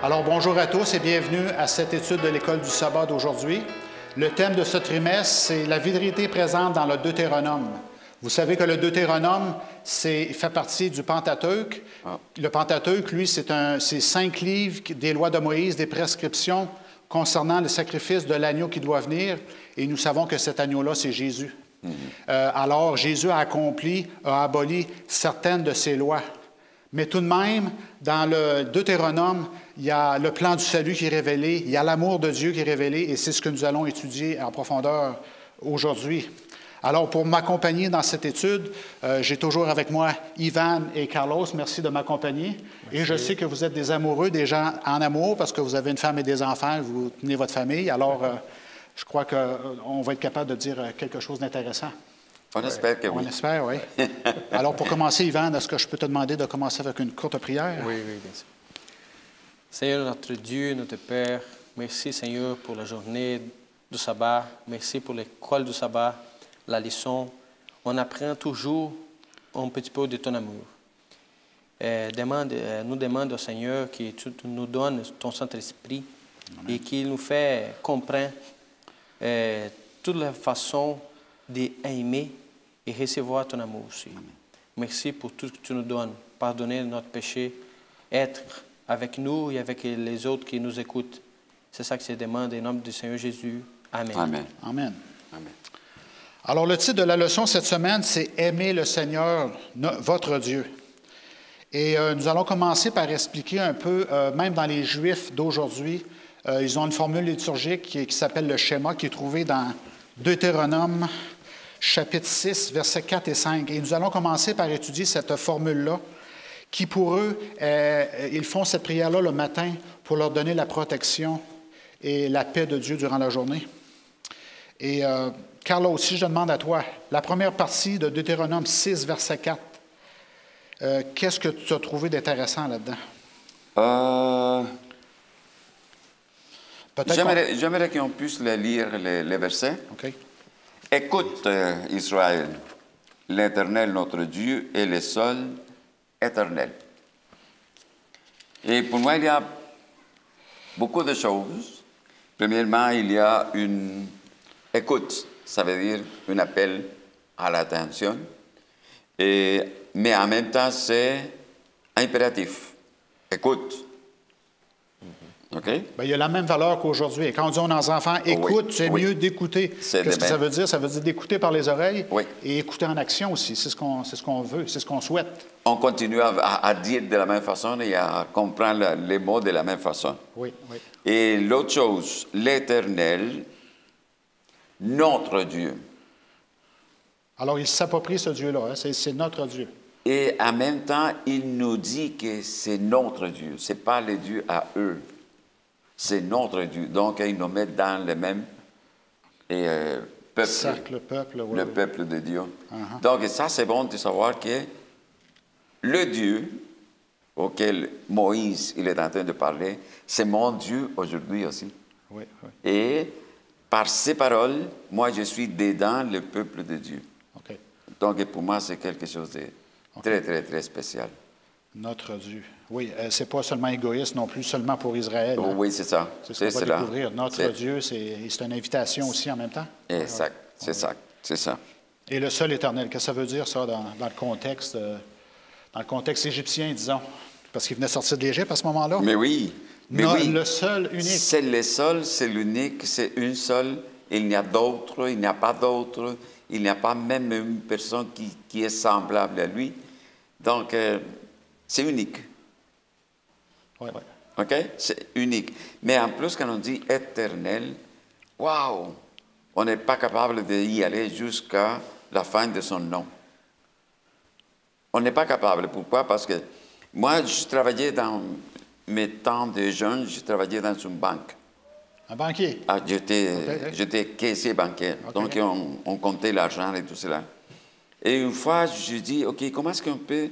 Alors, bonjour à tous et bienvenue à cette étude de l'École du sabbat d'aujourd'hui. Le thème de ce trimestre, c'est la vérité présente dans le Deutéronome. Vous savez que le Deutéronome, fait partie du Pentateuque. Le Pentateuque, lui, c'est 5 livres des lois de Moïse, des prescriptions concernant le sacrifice de l'agneau qui doit venir. Et nous savons que cet agneau-là, c'est Jésus. Alors, Jésus a aboli certaines de ces lois. Mais tout de même, dans le Deutéronome, il y a le plan du salut qui est révélé, il y a l'amour de Dieu qui est révélé, et c'est ce que nous allons étudier en profondeur aujourd'hui. Alors, pour m'accompagner dans cette étude, j'ai toujours avec moi Ivan et Carlos. Merci de m'accompagner. Et je sais que vous êtes des amoureux, des gens en amour, parce que vous avez une femme et des enfants, vous tenez votre famille. Alors, je crois qu'on va être capable de dire quelque chose d'intéressant. On espère que oui. On espère, oui. Alors, pour commencer, Ivan, est-ce que je peux te demander de commencer avec une courte prière? Oui, bien sûr. Seigneur, notre Dieu, notre Père, merci, Seigneur, pour la journée du sabbat. Merci pour l'école du sabbat, la leçon. On apprend toujours un petit peu de ton amour. Nous demandons au Seigneur que tu nous donnes ton Saint-Esprit et qu'il nous fait comprendre toute la façon d'aimer et recevoir ton amour aussi. Merci pour tout ce que tu nous donnes. Pardonner notre péché, être avec nous et avec les autres qui nous écoutent. C'est ça que je demande au nom du Seigneur Jésus. Amen. Amen. Amen. Amen. Alors, le titre de la leçon cette semaine, c'est « Aimer le Seigneur, votre Dieu ». Et nous allons commencer par expliquer un peu, même dans les Juifs d'aujourd'hui, ils ont une formule liturgique qui s'appelle le schéma, qui est trouvé dans Deutéronome, chapitre 6, versets 4 et 5. Et nous allons commencer par étudier cette formule-là, qui pour eux, ils font cette prière-là le matin pour leur donner la protection et la paix de Dieu durant la journée. Et Carla aussi, je demande à toi, la première partie de Deutéronome 6, verset 4, qu'est-ce que tu as trouvé d'intéressant là-dedans? J'aimerais qu'on puisse lire les versets. OK. Écoute, Israël, l'Éternel, notre Dieu, est le seul éternel. Et pour moi, il y a beaucoup de choses. Premièrement, il y a une écoute, ça veut dire un appel à l'attention. Mais en même temps, c'est impératif. Écoute. OK? Bien, il y a la même valeur qu'aujourd'hui. Et quand on dit à nos enfants, écoute, c'est mieux d'écouter. Qu'est-ce que ça veut dire? Ça veut dire d'écouter par les oreilles et écouter en action aussi. C'est ce qu'on veut, c'est ce qu'on souhaite. On continue à dire de la même façon et à comprendre les mots de la même façon. Oui. Et l'autre chose, l'Éternel, notre Dieu. Alors, il s'approprie ce Dieu-là. Hein? C'est notre Dieu. Et en même temps, il nous dit que c'est notre Dieu. Ce n'est pas le Dieu à eux. C'est notre Dieu. Donc, il nous met dans le même peuple. Cercle, peuple, oui. Le peuple de Dieu. Donc, ça, c'est bon de savoir que le Dieu auquel Moïse il est en train de parler, c'est mon Dieu aujourd'hui aussi. Oui. Et par ces paroles, moi, je suis dedans le peuple de Dieu. OK. Donc, pour moi, c'est quelque chose de très, très, très spécial. Notre Dieu. Oui, c'est pas seulement égoïste non plus, seulement pour Israël. Hein? Oui, c'est ça. C'est ce qu'on va découvrir. Notre Dieu, c'est une invitation aussi en même temps. Exact. C'est ça. Et le seul éternel, qu'est-ce que ça veut dire, ça, dans le contexte égyptien, disons? Parce qu'il venait sortir de l'Égypte à ce moment-là. Mais oui. Le seul, unique. C'est le seul, c'est l'unique, c'est une seule. Il n'y a d'autre, il n'y a pas d'autre. Il n'y a pas même une personne qui est semblable à lui. Donc, c'est unique. Oui. OK? C'est unique. Mais en plus, quand on dit éternel, waouh! On n'est pas capable d'y aller jusqu'à la fin de son nom. On n'est pas capable. Pourquoi? Parce que moi, je travaillais dans mes temps de jeune, je travaillais dans une banque. Un banquier? J'étais caissier bancaire. Donc, on comptait l'argent et tout cela. Et une fois, je dis, OK, comment est-ce qu'on peut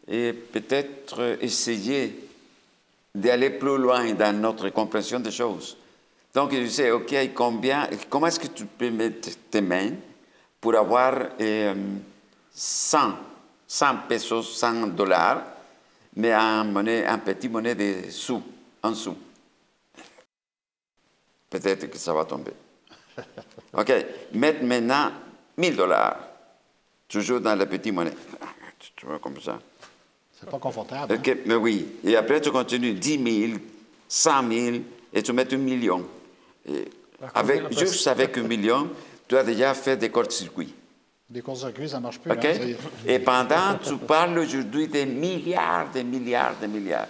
peut-être essayer d'aller plus loin dans notre compréhension des choses? Donc, je disais, OK, comment est-ce que tu peux mettre tes mains pour avoir 100 pesos, $100, mais en petit monnaie de sous. en dessous. Peut-être que ça va tomber. OK. Mettre maintenant 1000 $. Toujours dans la petite monnaie. Tu vois, comme ça. C'est pas confortable. OK, mais oui. Et après, tu continues 10 000, 100 000, et tu mets 1 million. Et juste avec 1 million, tu as déjà fait des courts-circuits. Des courts-circuits, ça ne marche plus. OK? Hein, Et pendant, tu parles aujourd'hui des milliards, des milliards, des milliards.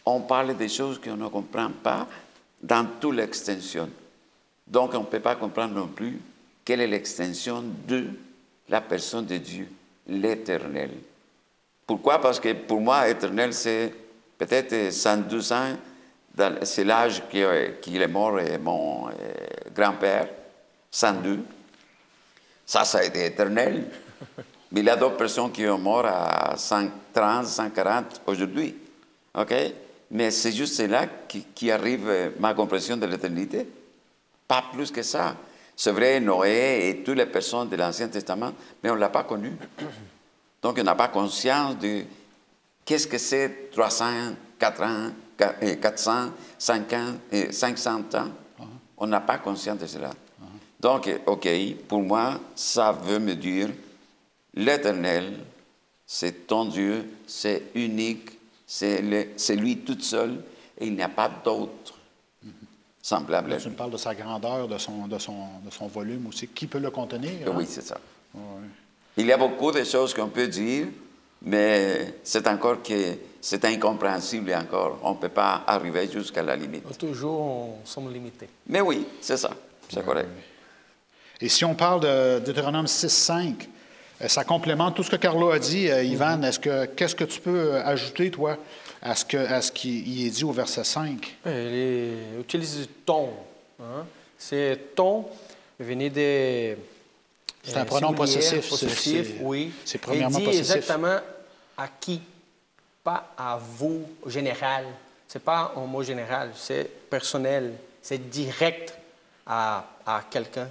On parle des choses qu'on ne comprend pas dans toute l'extension. Donc, on ne peut pas comprendre non plus quelle est l'extension de la personne de Dieu, l'Éternel. Pourquoi? Parce que pour moi, éternel, c'est peut-être 112 ans. C'est l'âge qu'il est mort, mon grand-père, 102. Ça a été éternel. Mais il y a d'autres personnes qui sont mortes à 130, 140 aujourd'hui. OK? Mais c'est juste cela qui arrive ma compréhension de l'éternité. Pas plus que ça. C'est vrai, Noé et toutes les personnes de l'Ancien Testament, mais on ne l'a pas connu. Donc, on n'a pas conscience de qu'est-ce que c'est 300, 400, 500 ans. On n'a pas conscience de cela. Donc, OK, pour moi, ça veut me dire, l'Éternel, c'est ton Dieu, c'est unique, c'est lui tout seul, et il n'y a pas d'autre semblable. Là, tu me parles de sa grandeur, de son volume aussi. Qui peut le contenir? Hein? Oui, c'est ça. Oui. Il y a beaucoup de choses qu'on peut dire, mais c'est encore que c'est incompréhensible encore. On ne peut pas arriver jusqu'à la limite. Toujours, nous sommes limités. Mais oui, c'est ça. C'est correct. Et si on parle de Deutéronome 6.5, ça complémente tout ce que Carlo a dit. Ivan, qu'est-ce que tu peux ajouter, toi, à ce qui est dit au verset 5? Il utilise ton. Hein? C'est ton, venu de... C'est un pronom possessif. Oui. C'est premièrement il dit possessif. exactement à qui, pas à vous, au général. Ce n'est pas un mot général, c'est personnel, c'est direct à quelqu'un.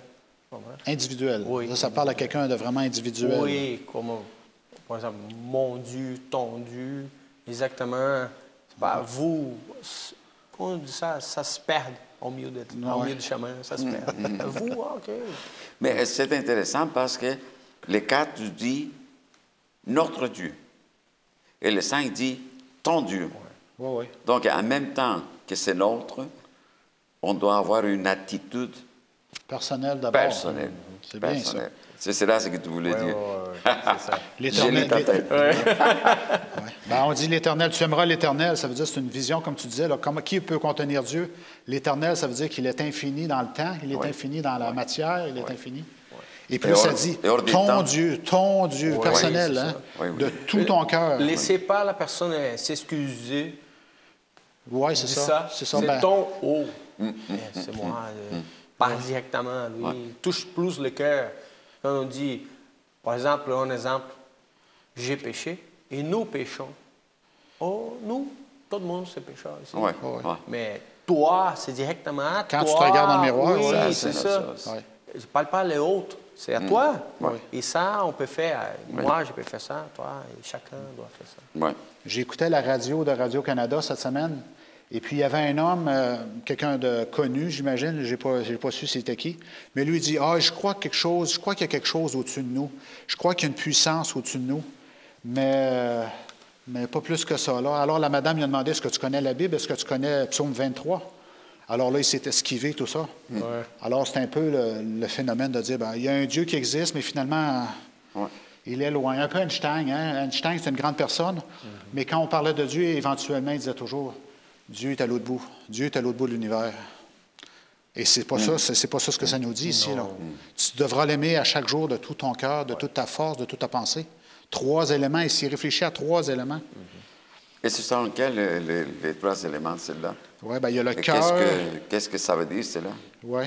Individuel. Oui. Ça parle à quelqu'un de vraiment individuel. Oui, comme par exemple, mon Dieu, ton Dieu, exactement. C'est pas vous. Quand on dit ça, ça se perd au milieu du chemin, ça se perd. Vous, OK. Mais c'est intéressant parce que les 4 dit notre Dieu. Et le 5 dit ton Dieu. Oui. Donc, en même temps que c'est notre, on doit avoir une attitude personnelle d'abord. Personnelle. C'est bien ça. C'est cela ce que tu voulais dire. C'est ça. L'Éternel. On dit l'Éternel, tu aimeras l'Éternel, ça veut dire que c'est une vision, comme tu disais. Là, qui peut contenir Dieu? L'Éternel, ça veut dire qu'il est infini dans le temps, il est infini dans la matière, il est infini. Et puis ça dit, ton Dieu, personnel, de tout ton cœur. Laissez pas la personne s'excuser. Oui, c'est ça. C'est ton c'est moi. Parle directement à lui. Touche plus le cœur. Quand on dit, par exemple, j'ai péché et nous péchons. Oh, nous, tout le monde c'est pécheur ici. Mais toi, c'est directement à toi. Quand tu te regardes dans le miroir, oui, c'est ça. Je ne parle pas les autres, c'est à toi. Et ça, on peut faire. Moi, je peux faire ça, toi, et chacun doit faire ça. J'écoutais la radio de Radio-Canada cette semaine. Et puis, il y avait un homme, quelqu'un de connu, j'imagine, je n'ai pas su c'était qui, mais lui, il dit, je crois qu'il y a quelque chose au-dessus de nous. Je crois qu'il y a une puissance au-dessus de nous, mais pas plus que ça. Là. Alors, la madame lui a demandé, est-ce que tu connais la Bible? Est-ce que tu connais Psaume 23? Alors là, il s'est esquivé, tout ça. Alors, c'est un peu le phénomène de dire, il y a un Dieu qui existe, mais finalement, il est loin. Un peu Einstein. Hein? Einstein, c'est une grande personne, mais quand on parlait de Dieu, éventuellement, il disait toujours, Dieu est à l'autre bout. Dieu est à l'autre bout de l'univers. Et c'est pas ça, c'est pas ça ce que ça nous dit ici. Là. Tu devras l'aimer à chaque jour de tout ton cœur, de toute ta force, de toute ta pensée. 3 éléments, ici, réfléchis à 3 éléments. Et ce sont quels les 3 éléments, celle-là? Oui, il y a le cœur. Qu'est-ce que ça veut dire, cela? Oui.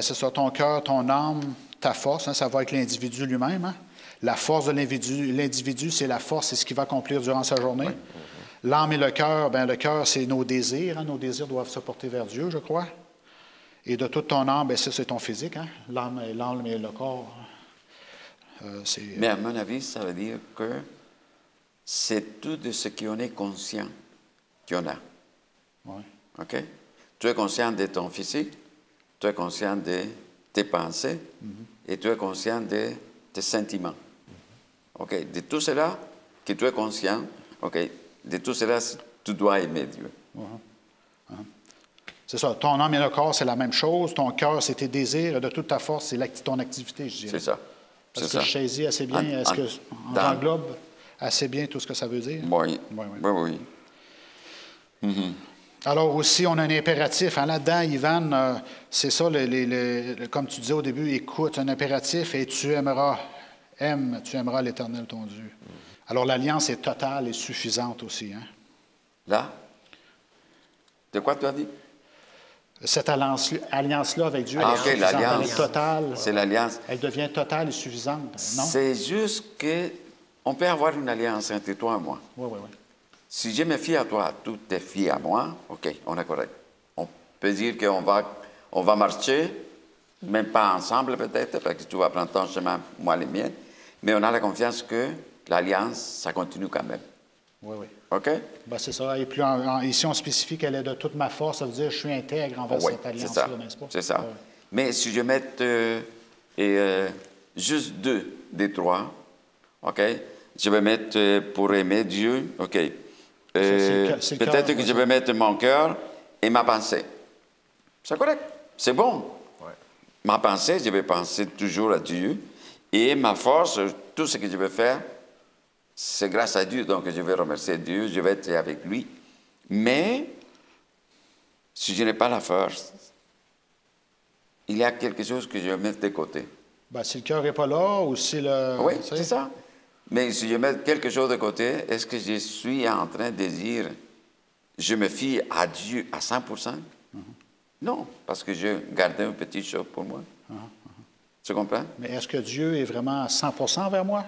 C'est ça, ton cœur, ton âme, ta force, ça va avec l'individu lui-même. Hein? La force de l'individu, c'est la force, c'est ce qu'il va accomplir durant sa journée. L'âme et le cœur, c'est nos désirs. Hein? Nos désirs doivent se porter vers Dieu, je crois. Et de toute ton âme, ça, c'est ton physique. Hein? L'âme et le corps. Mais à mon avis, ça veut dire que c'est tout de ce qu'on est conscient qu'il y en a. Oui. OK? Tu es conscient de ton physique, tu es conscient de tes pensées et tu es conscient de tes sentiments. OK? De tout cela, que tu es conscient, OK? De tout cela, tu dois aimer Dieu. C'est ça. Ton âme et le corps, c'est la même chose. Ton cœur, c'est tes désirs. Et de toute ta force, c'est ton activité, je dirais. C'est ça. Est-ce que je saisis assez bien? Est-ce que j'englobe assez bien tout ce que ça veut dire? Oui. Oui. Alors aussi, on a un impératif. Hein, là-dedans, Ivan, c'est ça, comme tu disais au début, écoute, un impératif et tu aimeras l'Éternel, ton Dieu. Alors l'alliance est totale et suffisante aussi. Hein? Là? De quoi tu as dit? Cette alliance-là avec Dieu, elle est OK, suffisante, l'alliance. elle est totale. C'est l'alliance. Elle devient totale et suffisante, non? C'est juste qu'on peut avoir une alliance entre toi et moi. Oui. Si je me fie à toi, tu te fies à moi, OK, on est correct. On peut dire qu'on va marcher, même pas ensemble peut-être, parce que tu vas prendre ton chemin, moi le mien, mais on a la confiance que l'alliance, ça continue quand même. Oui. OK? Ben, c'est ça. Et puis ici, on spécifie qu'elle est de toute ma force. Ça veut dire que je suis intègre envers cette alliance-là, n'est-ce pas? C'est ça. Mais si je mets juste 2 des 3, OK? Je vais mettre pour aimer Dieu, OK? Peut-être que je vais mettre mon cœur et ma pensée. C'est correct. C'est bon. Ouais. Ma pensée, je vais penser toujours à Dieu. Et ma force, tout ce que je vais faire, c'est grâce à Dieu. Donc, je vais remercier Dieu, je vais être avec lui. Mais, si je n'ai pas la force, il y a quelque chose que je vais mettre de côté. Ben, si le cœur n'est pas là ou si le... Oui, c'est ça. Mais si je mets quelque chose de côté, est-ce que je suis en train de dire, je me fie à Dieu à 100%? Non, parce que je gardais une petite chose pour moi. Tu comprends? Mais est-ce que Dieu est vraiment à 100% vers moi?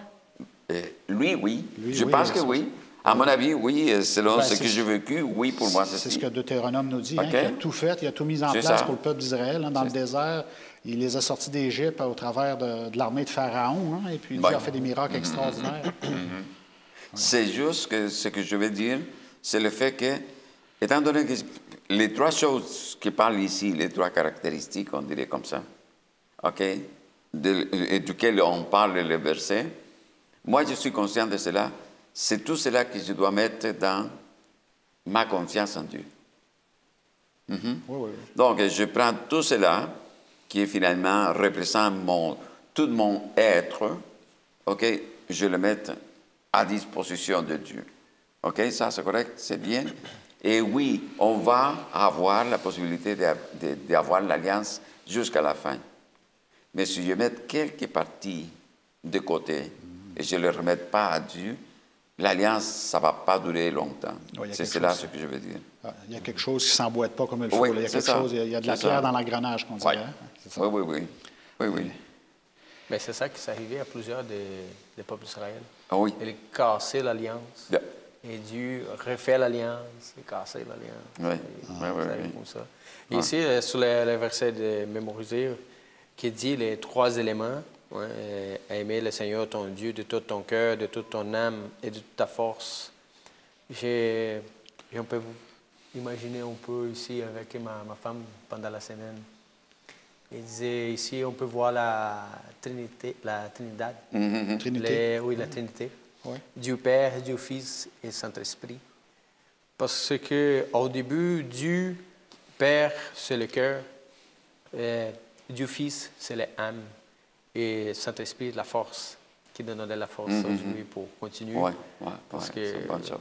Lui, oui. Je pense que oui. À mon avis, oui, selon ce que j'ai vécu, oui, pour moi, c'est ce que Deutéronome nous dit. OK. Hein, il a tout fait, il a tout mis en place pour le peuple d'Israël. Hein, dans le désert, il les a sortis d'Égypte au travers de l'armée de Pharaon. Hein, et puis Dieu a fait des miracles extraordinaires. C'est juste que ce que je veux dire, c'est le fait que, étant donné que les 3 choses qui parlent ici, les 3 caractéristiques, on dirait comme ça, OK, et duquel on parle le verset, moi, je suis conscient de cela. C'est tout cela que je dois mettre dans ma confiance en Dieu. Oui. Donc, je prends tout cela qui finalement représente tout mon être, OK, je le mets à disposition de Dieu. OK, ça c'est correct, c'est bien. Et oui, on va avoir la possibilité d'avoir l'alliance jusqu'à la fin. Mais si je mets quelques parties de côté et je ne les remets pas à Dieu, l'alliance, ça ne va pas durer longtemps. Oui, c'est cela ce que je veux dire. Il y a quelque chose qui ne s'emboîte pas comme il faut. Oui, il y a quelque chose, il y a de la pierre dans l'engrenage, qu'on dirait. Oui. Mais c'est ça qui s'est arrivé à plusieurs des peuples d'Israël. Ah oui. Il a cassé l'alliance. Yeah. Et Dieu refait l'alliance et cassé l'alliance. Oui. Comme ça. Et ici, sur le verset de mémoriser, qui dit les 3 éléments, aimer le Seigneur ton Dieu de tout ton cœur, de toute ton âme et de toute ta force. On peut imaginer un peu ici avec ma femme pendant la semaine. Il disait ici, on peut voir la Trinité, la Trinidad. Trinité. Oui, la Trinité. Oui. Dieu Père, Dieu Fils et Saint-Esprit. Parce qu'au début, Dieu Père, c'est le cœur. Dieu Fils, c'est l'âme. Et Saint-Esprit, la force, qui donnerait la force aujourd'hui pour continuer. Parce que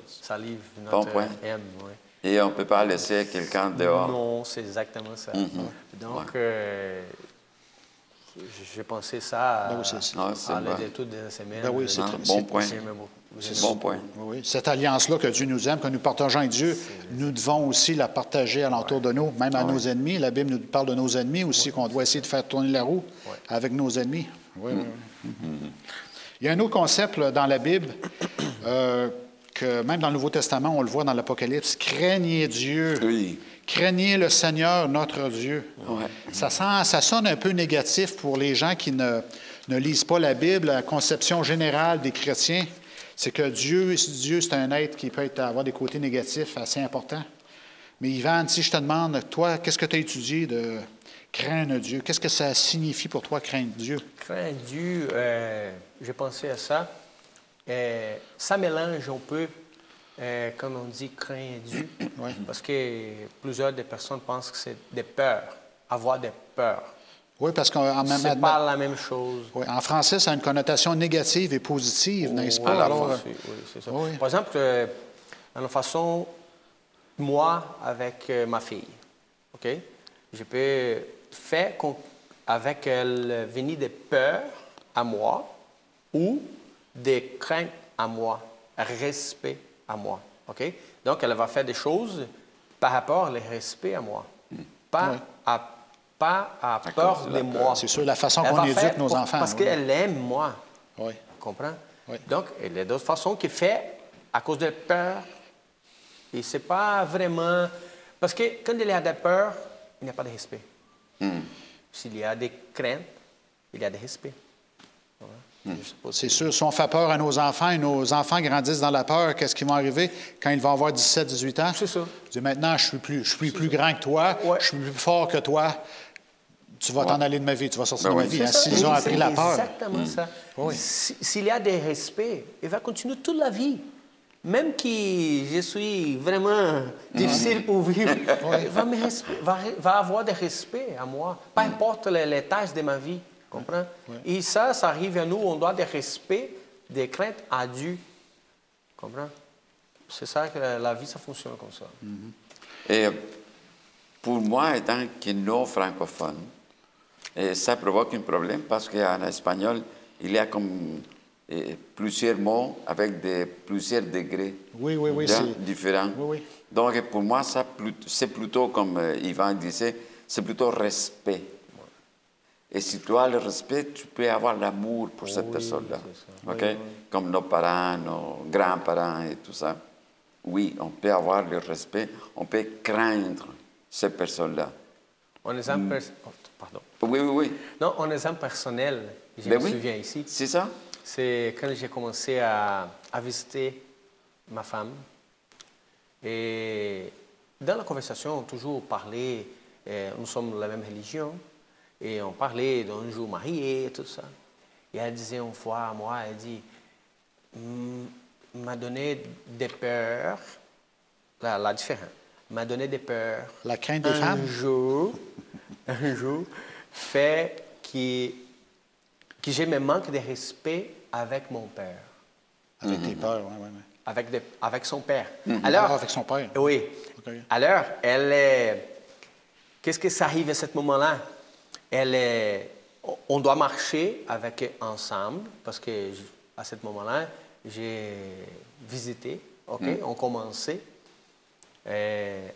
ça livre notre âme. Et on ne peut pas laisser quelqu'un dehors. Non, c'est exactement ça. Donc, j'ai pensé ça à l'étude de la semaine. Ben oui, c'est bon point. C'est bon point. Oui. Cette alliance-là que Dieu nous aime, que nous partageons avec Dieu, nous devons aussi la partager alentour de nous, même à nos ennemis. La Bible nous parle de nos ennemis aussi, qu'on doit essayer de faire tourner la roue avec nos ennemis. Il y a un autre concept là, dans la Bible, que même dans le Nouveau Testament, on le voit dans l'Apocalypse, craignez Dieu. Oui. Craignez le Seigneur, notre Dieu. Ça sonne un peu négatif pour les gens qui ne lisent pas la Bible. La conception générale des chrétiens, c'est que Dieu, c'est un être qui peut avoir des côtés négatifs assez importants. Mais Yvan, si je te demande, toi, qu'est-ce que tu as étudié de craindre Dieu? Qu'est-ce que ça signifie pour toi, craindre Dieu? Craindre Dieu, j'ai pensé à ça. Ça mélange un peu, comme on dit, craindre Dieu, Ouais. parce que plusieurs des personnes pensent que c'est des peurs, avoir des peurs. Oui, parce qu'en C'est pas la même chose. oui, en français, ça a une connotation négative et positive, n'est-ce pas? Oui, Alors, oui, c'est ça. oui. Par exemple, dans la façon, moi, avec ma fille, OK? Je peux faire avec elle venir des peurs à moi ou des craintes à moi, respect à moi, OK? Donc, elle va faire des choses par rapport au respect à moi, pas à peur de moi. C'est sûr, la façon Elle qu'on va éduque faire nos enfants. Parce oui. qu'elle aime moi. Oui. Comprends? Oui. Donc, il y a d'autres façons qu'il fait à cause de peur. Et c'est pas vraiment... Parce que quand il y a des peurs, il n'y a pas de respect. S'il y a des craintes, il y a des respect. C'est sûr, si on fait peur à nos enfants et nos enfants grandissent dans la peur, qu'est-ce qui va arriver quand ils vont avoir 17, 18 ans? C'est ça. Je dis, maintenant, je suis plus grand que toi, Ouais. je suis plus fort que toi. Tu vas t'en aller de ma vie, tu vas sortir de ma vie. C'est Hein, ça. s'ils ont Et appris c'est la peur. exactement ça. Oui. S'il y a des respects, il va continuer toute la vie. Même que je suis vraiment difficile pour vivre, il va avoir des respects à moi. Peu importe les tâches de ma vie. Comprends? Et ça arrive à nous, on doit des respects, des craintes à Dieu. Comprends? C'est ça que la vie, ça fonctionne comme ça. Et pour moi, étant que non francophone, ça provoque un problème parce qu'en espagnol, il y a comme plusieurs mots avec plusieurs degrés Oui, différents. Oui, oui. Donc, pour moi, c'est plutôt, comme Yvan disait, c'est plutôt respect. Et si tu as le respect, tu peux avoir l'amour pour cette personne-là. OK? Oui. Comme nos parents, nos grands-parents et tout ça. Oui, on peut avoir le respect, on peut craindre ces personnes-là. Un exemple... pardon. Oui. Non, un exemple personnel, je Ben me oui. souviens ici. C'est ça? C'est quand j'ai commencé à visiter ma femme. Et dans la conversation, on a toujours parlé, nous sommes de la même religion, et on parlait d'un jour marié et tout ça. Et elle disait une fois à moi, elle dit, m'a donné des peurs, la différence, m'a donné des peurs. La crainte des femmes? Un jour, fait que je me manque de respect avec mon père. Avec tes peurs, oui. Avec son père. Alors, avec son père. Oui. Okay. Alors, qu'est-ce que ça arrive à ce moment-là? On doit marcher ensemble, parce que à ce moment-là, j'ai visité, OK? On commençait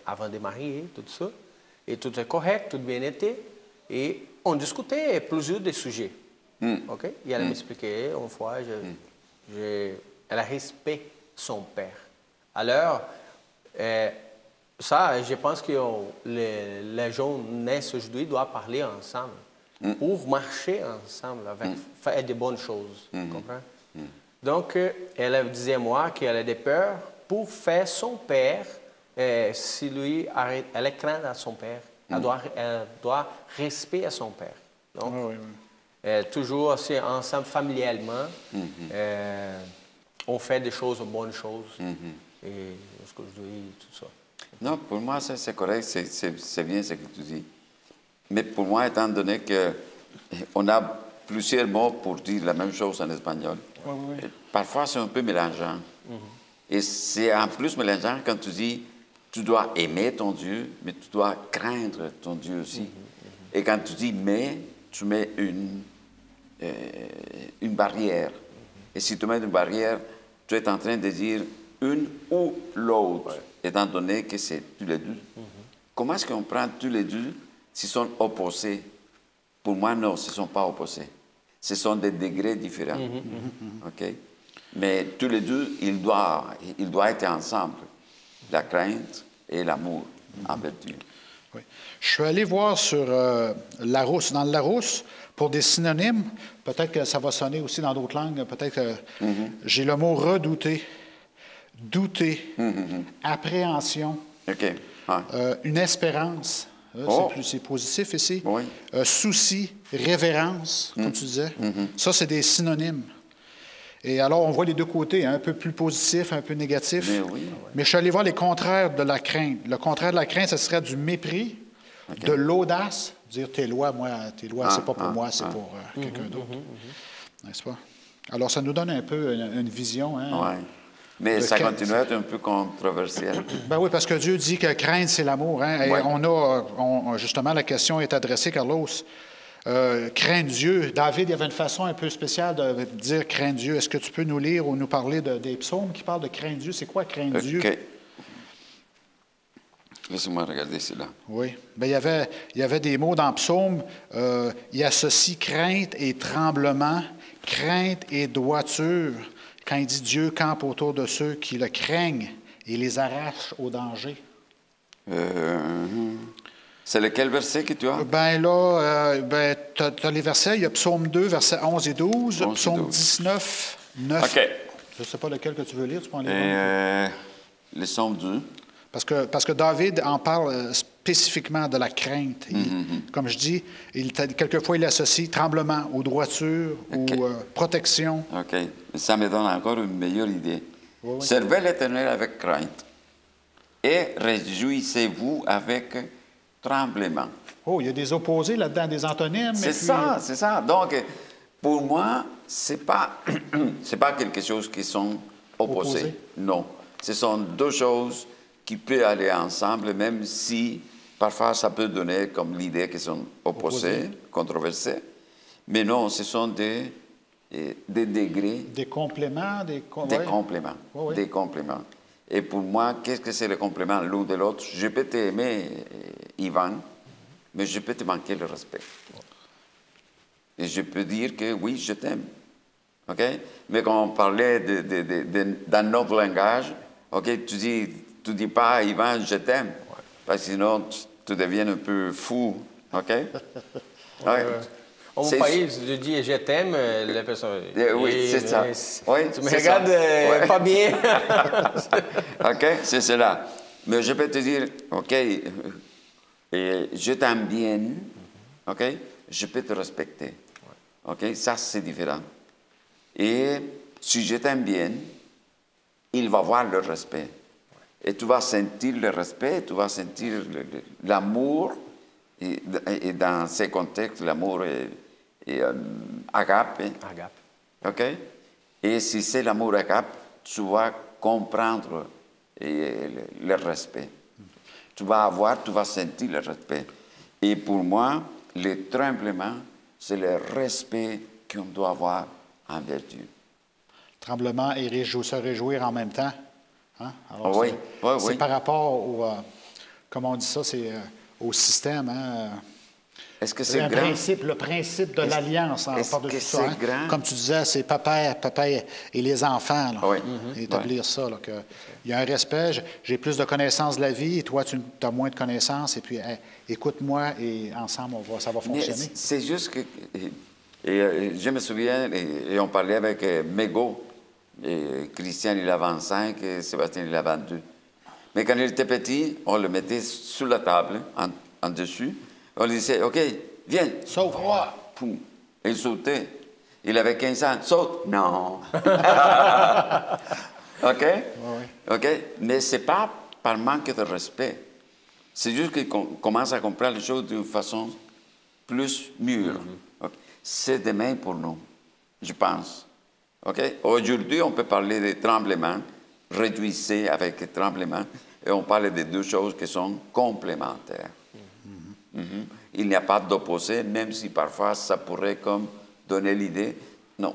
avant de marier, tout ça. Et tout est correct, tout bien été. Et on discutait plusieurs des sujets. OK? Et elle m'expliquait une fois, elle respecte son père. Alors, ça, je pense que les gens nés aujourd'hui doivent parler ensemble pour marcher ensemble, faire de bonnes choses. Comprends? Donc, elle disait moi qu'elle a des peurs pour faire son père. Si lui arrête, elle est crainte à son père. Elle doit respecter à son père. Donc, toujours aussi ensemble familialement, on fait des choses, bonnes choses. Et ce que je dis, tout ça. Non, pour moi, ça c'est correct, c'est bien ce que tu dis. Mais pour moi, étant donné qu'on a plusieurs mots pour dire la même chose en espagnol, parfois c'est un peu mélangeant. Et c'est en plus mélangeant quand tu dis tu dois aimer ton Dieu, mais tu dois craindre ton Dieu aussi. Et quand tu dis mais, tu mets une barrière. Et si tu mets une barrière, tu es en train de dire une ou l'autre, étant donné que c'est tous les deux. Comment est-ce qu'on prend tous les deux s'ils sont opposés? Pour moi, non, ce ne sont pas opposés. Ce sont des degrés différents. OK? Mais tous les deux, ils doivent être ensemble. La crainte et l'amour envers Dieu. Oui. Je suis allé voir sur Larousse, dans le Larousse, pour des synonymes. Peut-être que ça va sonner aussi dans d'autres langues. Peut-être que j'ai le mot redouter, douter, appréhension. OK. Une espérance. C'est positif ici. Oui. Souci, révérence, comme tu disais. Ça, c'est des synonymes. Et alors, on voit les deux côtés, un peu plus positif, un peu négatif. Mais je suis allé voir les contraires de la crainte. Le contraire de la crainte, ce serait du mépris, de l'audace, dire tes lois, c'est pas pour moi, c'est pour quelqu'un d'autre. N'est-ce pas? Alors, ça nous donne un peu une vision. Hein, mais ça continue à être un peu controversiel. Ben oui, parce que Dieu dit que craindre, c'est l'amour. Hein? Et justement, la question est adressée, Carlos. Craindre Dieu. David, il y avait une façon un peu spéciale de dire craindre Dieu. Est-ce que tu peux nous lire ou nous parler des psaumes qui parlent de craindre Dieu? C'est quoi craindre Dieu? Laissez-moi regarder cela. Oui. Bien, il y avait des mots dans psaume. Il associe crainte et tremblement, crainte et droiture. Quand il dit Dieu campe autour de ceux qui le craignent et les arrache au danger. C'est lequel verset que tu as? Bien là, tu as les versets. Il y a Psaume 2, versets 11 et 12, Psaume 19, 9. OK. Je ne sais pas lequel que tu veux lire. Tu peux en lire Le Psaume 2. Parce que David en parle spécifiquement de la crainte. Comme je dis, quelquefois, il associe tremblement ou droiture ou protection. OK. Ça me donne encore une meilleure idée. Servez l'Éternel avec crainte et réjouissez-vous avec tremblement. Oh, il y a des opposés là-dedans, des antonymes. C'est ça. Donc, pour moi, c'est pas quelque chose qui sont opposés. Non. Ce sont deux choses qui peuvent aller ensemble, même si parfois ça peut donner comme l'idée qu'ils sont opposés, controversés. Mais non, ce sont des degrés. Des compléments. Des compléments. Des compléments. Et pour moi, qu'est-ce que c'est le complément l'un de l'autre? Je peux t'aimer, Ivan, mais je peux te manquer le respect. Et je peux dire que oui, je t'aime. OK? Mais quand on parlait dans notre langage, OK, tu dis pas, Ivan, je t'aime. Parce que sinon, tu deviens un peu fou. OK? Au pays, je dis je t'aime, la personne. Oui, c'est ça. Tu me regardes pas bien. OK, c'est cela. Mais je peux te dire, OK, je t'aime bien, OK, je peux te respecter. OK, ça c'est différent. Et si je t'aime bien, il va voir le respect. Et tu vas sentir le respect, tu vas sentir l'amour. Et dans ces contextes, l'amour est agape. Agape. OK? Et si c'est l'amour agape, tu vas comprendre le respect. Tu vas sentir le respect. Et pour moi, le tremblement, c'est le respect qu'on doit avoir envers Dieu. Tremblement et se réjouir en même temps. Hein? Alors, c'est par rapport au, comment on dit ça, c'est au système. Hein? Est-ce que c'est grand? Le principe de l'alliance. Par-dessus ça, hein? Comme tu disais, c'est papa et les enfants. Là, établir ça. Là, il y a un respect. J'ai plus de connaissances de la vie et toi, tu as moins de connaissances. Et puis, écoute-moi et ensemble, ça va fonctionner. C'est juste que... je me souviens, et on parlait avec Mégo, et Christian, il a 25 et Sébastien, il a 22. Mais quand il était petit, on le mettait sur la table, en dessus. On lui disait, OK, viens, saute. Poum. Et il sautait. Il avait 15 ans. Saute. Non. OK? OK? Mais ce n'est pas par manque de respect. C'est juste qu'on commence à comprendre les choses d'une façon plus mûre. Okay? C'est demain pour nous, je pense. OK? Aujourd'hui, on peut parler de tremblement, réjouissez avec tremblement, et on parle de deux choses qui sont complémentaires. Il n'y a pas d'opposé, même si parfois ça pourrait comme donner l'idée. Non,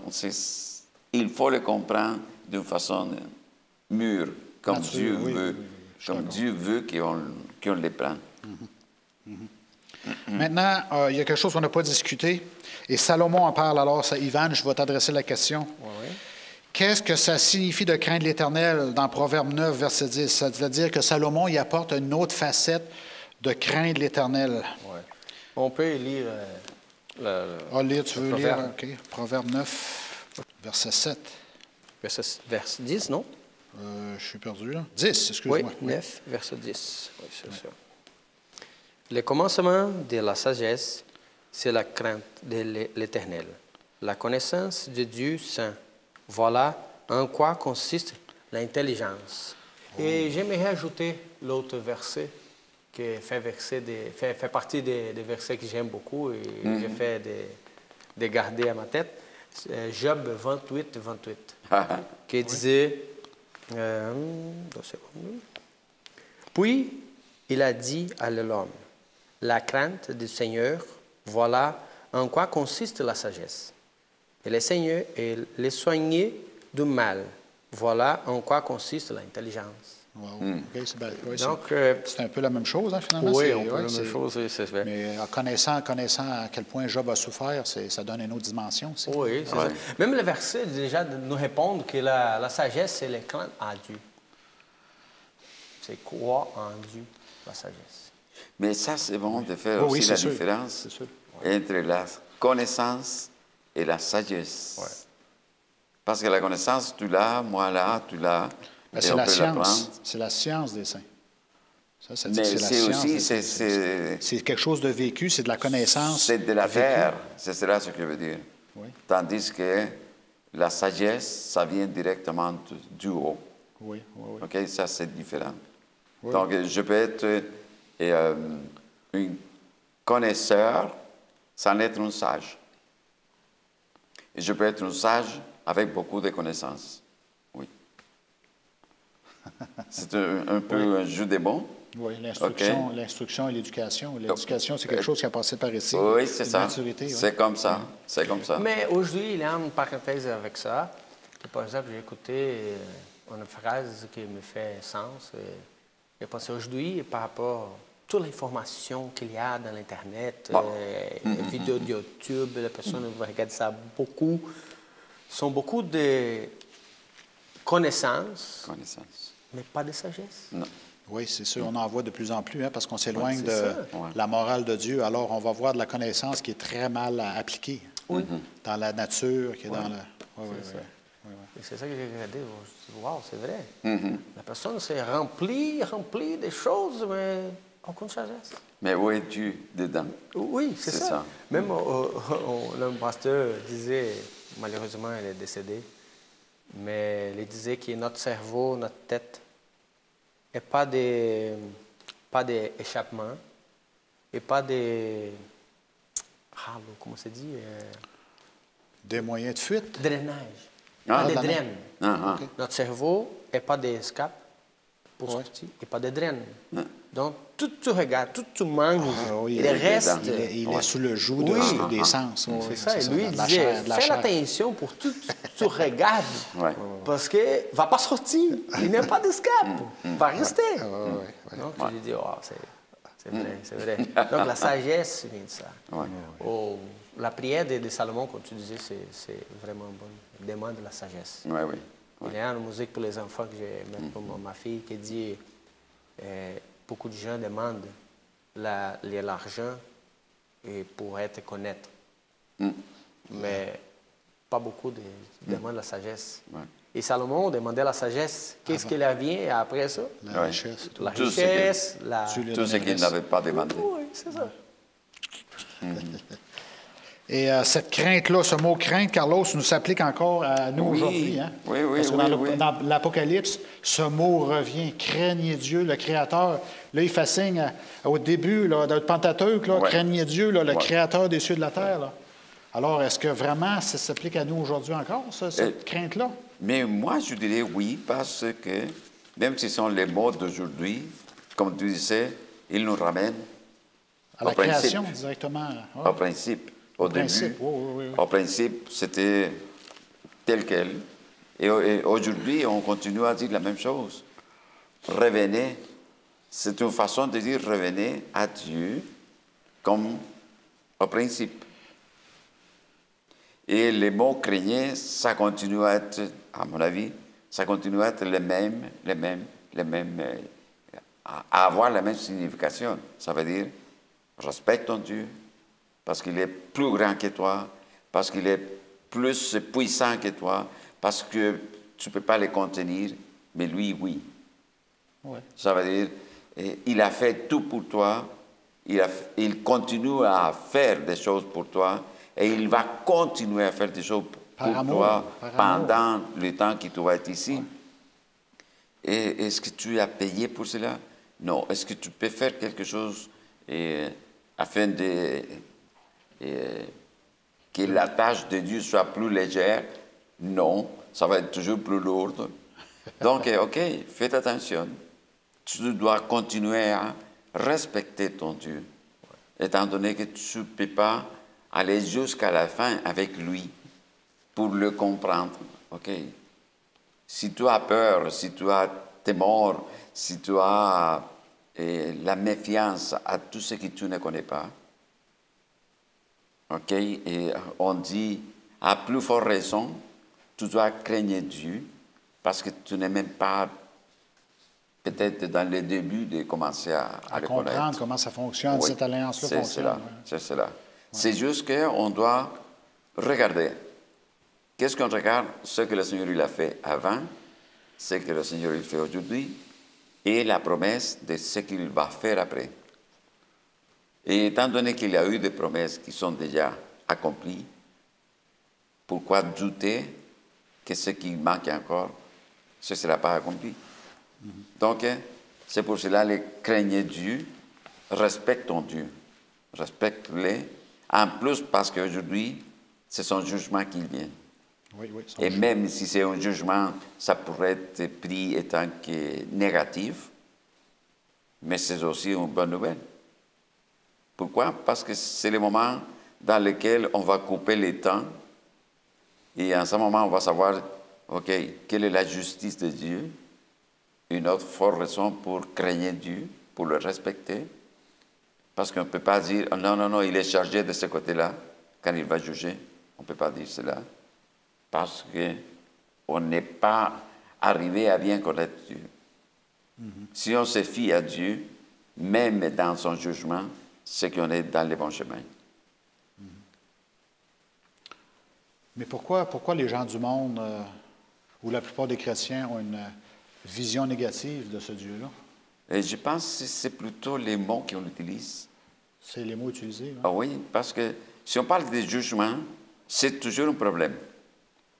il faut le comprendre d'une façon mûre, comme Dieu veut. Comme Dieu veut qu'on les prenne. Maintenant, il y a quelque chose qu'on n'a pas discuté. Et Salomon en parle alors. Ivan, je vais t'adresser la question. Qu'est-ce que ça signifie de craindre l'Éternel dans Proverbe 9, verset 10? C'est-à-dire que Salomon y apporte une autre facette de craindre l'Éternel. On peut lire tu veux lire? OK. Proverbe 9, verset 7. Verset 10, non? Je suis perdu, là. 10, excuse-moi. Oui, 9, verset 10. Oui, c'est ça. Le commencement de la sagesse, c'est la crainte de l'Éternel. La connaissance de Dieu saint. Voilà en quoi consiste l'intelligence. Et j'aimerais ajouter l'autre verset qui fait partie des versets que j'aime beaucoup et j'ai fait de garder à ma tête. Job 28, 28, qui disait, puis il a dit à l'homme, la crainte du Seigneur, voilà en quoi consiste la sagesse. Et le Seigneur est le soigner du mal. Voilà en quoi consiste l'intelligence. Wow. Okay, donc, c'est un peu la même chose, hein, finalement. Oui, un peu la même chose, c'est vrai. Mais en connaissant à quel point Job a souffert, ça donne une autre dimension. Aussi. Oui, c'est ça. Même le verset, déjà, nous répond que la sagesse, c'est le crainte à Dieu. C'est croire en Dieu, la sagesse. Mais ça, c'est bon de faire aussi la différence entre la connaissance et la sagesse. Ouais. Parce que la connaissance, tu l'as, moi là, tu l'as. C'est la science. C'est la science des saints. Ça dit mais que c'est la science. C'est quelque chose de vécu, c'est de la connaissance. C'est de la faire, c'est cela ce que je veux dire. Oui. Tandis que la sagesse, ça vient directement du haut. Oui, oui, oui. OK, ça, c'est différent. Oui. Donc, je peux être un connaisseur sans être un sage. Et je peux être un sage avec beaucoup de connaissances. Oui. C'est un peu un jeu des mots. Oui, l'instruction et l'éducation. L'éducation, c'est quelque chose qui a passé par ici. Oui, c'est ça. Maturité, c'est comme ça. C'est comme ça. Mais aujourd'hui, il y a une parenthèse avec ça. Par exemple, j'ai écouté une phrase qui me fait sens. J'ai pensé aujourd'hui, par rapport à toute l'information qu'il y a dans l'Internet, les vidéos de YouTube, les personnes vont regarder ça beaucoup. Sont beaucoup de connaissances, mais pas de sagesse. Non. Oui, c'est sûr. On en voit de plus en plus, hein, parce qu'on s'éloigne de la morale de Dieu. Alors, on va voir de la connaissance qui est très mal appliquée dans la nature, qui est dans la... C'est ça que j'ai regardé. Je me suis dit, wow, c'est vrai. La personne s'est remplie des choses, mais aucune sagesse. Mais où es-tu dedans? Oui, c'est ça. Même le pasteur disait, malheureusement, il est décédé, mais il disait que notre cerveau, notre tête, n'est pas d'échappement, et pas de... comment c'est dit? Des moyens de fuite? Drainage. Pas de draine. Okay. Notre cerveau n'est pas d'escape pour sortir, et pas de draine. Donc, tout tu regardes, tout tu manges, il reste... Il est sous le joug des sens. C'est ça. Et lui, il disait, fais attention pour tout tu regardes, parce qu'il ne va pas sortir. Il n'a pas d'escape. Il va rester. Donc, j'ai dit, c'est vrai. Donc, la sagesse vient de ça. La prière de Salomon, comme tu disais, c'est vraiment bon. Il demande la sagesse. Il y a une musique pour les enfants que j'ai mise pour ma fille qui dit beaucoup de gens demandent l'argent pour être connaître. Mais pas beaucoup demandent la sagesse. Et Salomon demandait la sagesse. Qu'est-ce qu'il vient après ça? La richesse. La richesse. Tout ce qu'il n'avait pas demandé. Oui, c'est ça. Et cette crainte-là, ce mot crainte, Carlos, nous s'applique encore à nous aujourd'hui. Hein? Parce que dans l'Apocalypse, ce mot revient. Craignez Dieu, le Créateur. Là, il fait signe au début dans le Pentateuque, craignez Dieu, le Créateur des cieux et de la terre. Là. Alors, est-ce que vraiment ça s'applique à nous aujourd'hui encore, cette crainte-là? Mais moi, je dirais oui, parce que même si ce sont les mots d'aujourd'hui, comme tu disais, ils nous ramènent à la création directement. Au principe. Au début, au principe, c'était tel quel. Et aujourd'hui, on continue à dire la même chose. Revenez. C'est une façon de dire revenez à Dieu comme au principe. Et les mots craignez, ça continue à être, à mon avis, ça continue à être les mêmes, à avoir la même signification. Ça veut dire respecte ton Dieu, parce qu'il est plus grand que toi, parce qu'il est plus puissant que toi, parce que tu ne peux pas les contenir, mais lui, oui. Ouais. Ça veut dire, il a fait tout pour toi, il continue à faire des choses pour toi, et il va continuer à faire des choses pour toi pendant le temps que tu vas être ici. Ouais. Et est-ce que tu as payé pour cela? Non. Est-ce que tu peux faire quelque chose afin de que la tâche de Dieu soit plus légère? Non. Ça va être toujours plus lourde. Donc, OK, faites attention. Tu dois continuer à respecter ton Dieu, étant donné que tu ne peux pas aller jusqu'à la fin avec lui pour le comprendre. OK? Si tu as peur, si tu as temor, si tu as la méfiance à tout ce que tu ne connais pas, OK? Et on dit, à plus forte raison, tu dois craindre Dieu parce que tu n'es même pas peut-être dans le début de commencer à le connaître. Comprendre comment ça fonctionne, cette alliance-là fonctionne. C'est cela. Ouais. C'est juste qu'on doit regarder. Qu'est-ce qu'on regarde? Ce que le Seigneur il a fait avant, ce que le Seigneur il fait aujourd'hui, et la promesse de ce qu'il va faire après. Et étant donné qu'il y a eu des promesses qui sont déjà accomplies, pourquoi douter que ce qui manque encore, ce ne sera pas accompli? Donc, c'est pour cela que craignez Dieu, respecte ton Dieu, respecte-le. En plus, parce qu'aujourd'hui, c'est son jugement qui vient. Oui, et même si c'est un jugement, ça pourrait être pris étant que négatif, mais c'est aussi une bonne nouvelle. Pourquoi? Parce que c'est le moment dans lequel on va couper les temps et en ce moment, on va savoir, OK, quelle est la justice de Dieu? Une autre forte raison pour craindre Dieu, pour le respecter, parce qu'on ne peut pas dire, non, il est chargé de ce côté-là, quand il va juger. On ne peut pas dire cela, parce qu'on n'est pas arrivé à bien connaître Dieu. Si on se fie à Dieu, même dans son jugement, c'est qu'on est dans le bon chemin. Mais pourquoi les gens du monde, ou la plupart des chrétiens, ont une vision négative de ce Dieu-là? Et je pense que c'est plutôt les mots qu'on utilise. C'est les mots utilisés. Hein? Ah oui, parce que si on parle de jugement, c'est toujours un problème.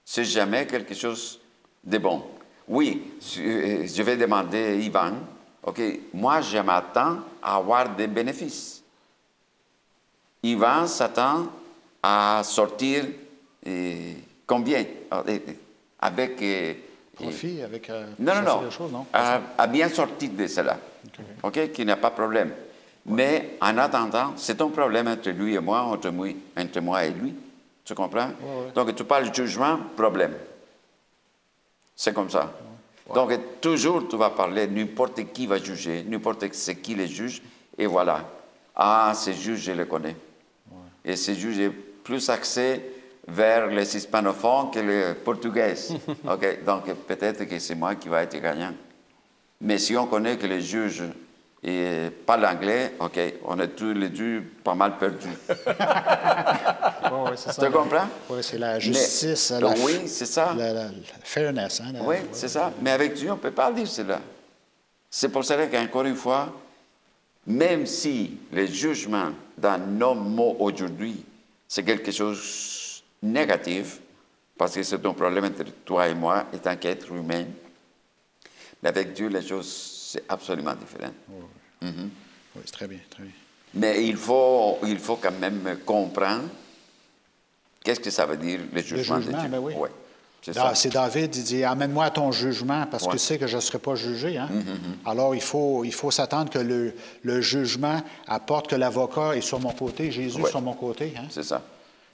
C'est jamais quelque chose de bon. Oui, je vais demander à Ivan, OK, moi je m'attends à avoir des bénéfices. Ivan s'attend à sortir combien? Avec... profit, avec... non. Des choses, non? À bien sortir de cela. OK, qu'il n'y a pas de problème. Mais en attendant, c'est un problème entre lui et moi, entre moi et lui. Tu comprends? Ouais. Donc, tu parles de jugement, problème. C'est comme ça. Ouais. Donc, toujours, tu vas parler, n'importe qui va juger, n'importe ce qui les juge, et voilà. Ah, ce juge, je le connais. Ouais. Et ce juge est plus axé vers les hispanophones que les portugais. OK? Donc, peut-être que c'est moi qui vais être gagnant. Mais si on connaît que les juges parlent anglais, OK, on est tous les deux pas mal perdus. C'est ça. Tu comprends? Oui, c'est la justice. Oui, c'est ça. La fairness. Hein, oui, c'est ça. Mais avec Dieu, on ne peut pas dire cela. C'est pour cela qu'encore une fois, même si le jugement dans nos mots aujourd'hui, c'est quelque chose de négatif, parce que c'est un problème entre toi et moi, étant qu'être humain, mais avec Dieu, les choses, c'est absolument différent. Oui, c'est très bien, très bien. Mais il faut quand même comprendre qu'est-ce que ça veut dire, le jugement de Dieu. Ben oui. Ouais, c'est David, il dit « Amène-moi à ton jugement, parce que je sais que je ne serai pas jugé. Hein? » Alors, il faut s'attendre que le jugement apporte que l'avocat est sur mon côté, Jésus est sur mon côté. Hein? C'est ça.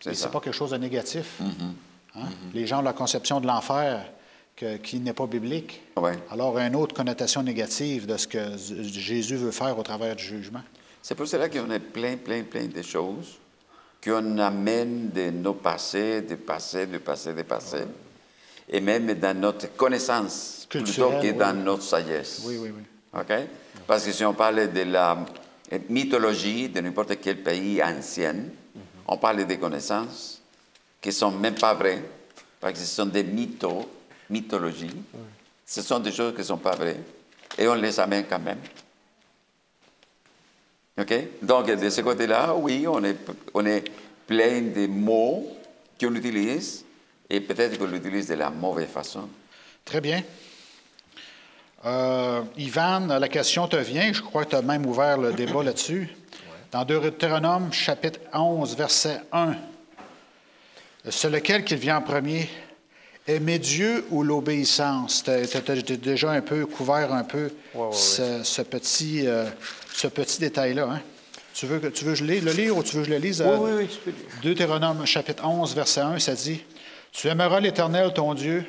Et ce n'est pas quelque chose de négatif. Hein? Les gens ont la conception de l'enfer qui n'est pas biblique. Ouais. Alors, une autre connotation négative de ce que Jésus veut faire au travers du jugement. C'est pour cela qu'on a plein de choses qu'on amène de nos passés, de passé. Et même dans notre connaissance, plutôt que dans notre sagesse. Oui. OK? Parce que si on parle de la mythologie de n'importe quel pays ancien, on parle des connaissances qui ne sont même pas vraies, parce que ce sont des mythologies, Ce sont des choses qui ne sont pas vraies. Et on les amène quand même. OK? Donc, de ce côté-là, oui, on est plein de mots qu'on utilise et peut-être qu'on l'utilise de la mauvaise façon. Très bien. Ivan, la question te vient. Je crois que tu as même ouvert le débat là-dessus. Dans Deutéronome, chapitre 11, verset 1, c'est lequel qui vient en premier? Aimer Dieu ou l'obéissance? Tu as déjà un peu couvert un peu ce petit détail-là. Hein? Tu veux que je le lire ou tu veux que je le lise? Oui, je peux lire. Deutéronome, chapitre 11, verset 1, ça dit, « Tu aimeras l'Éternel, ton Dieu,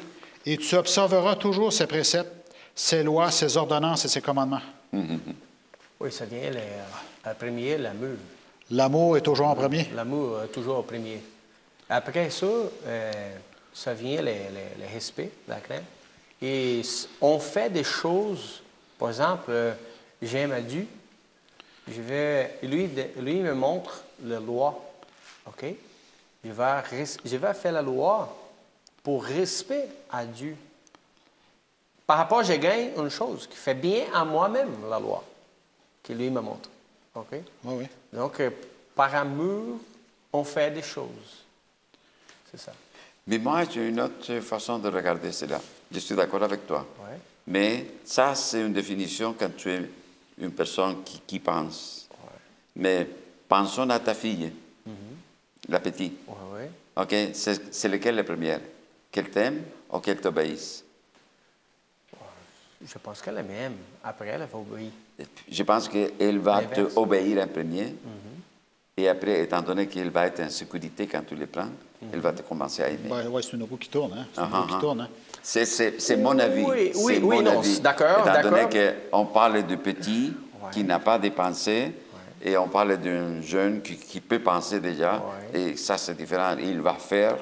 et tu observeras toujours ses préceptes, ses lois, ses ordonnances et ses commandements. » Oui, ça vient en premier, l'amour. L'amour est toujours en premier? L'amour est toujours en premier. Après ça, ça vient le respect, la crainte. Et on fait des choses, par exemple, j'aime à Dieu, lui me montre la loi, OK? Je vais faire la loi pour respect à Dieu. Par rapport, je gagne une chose qui fait bien à moi-même, la loi, que lui me montre, OK? Oui. Donc, par amour, on fait des choses. C'est ça. Mais moi, j'ai une autre façon de regarder cela. Je suis d'accord avec toi. Ouais. Mais ça, c'est une définition quand tu es une personne qui pense. Ouais. Mais pensons à ta fille, la petite. Oui. OK? C'est lequel la première? Qu'elle t'aime ou qu'elle t'obéisse? Je pense qu'elle m'aime. Après, elle va obéir. Je pense qu'elle va L'inverse. t'obéir en premier. Et après, étant donné qu'elle va être en sécurité quand tu les prends, elle va te commencer à aimer. Oui, c'est une roue qui tourne. Hein? C'est une roue qui tourne. Hein? C'est mon avis. Oui, mon non, avis. d'accord. Étant donné qu'on parle de petit qui n'a pas de pensée, Ouais. et on parle d'un jeune qui peut penser déjà, Ouais. et ça, c'est différent. Il va faire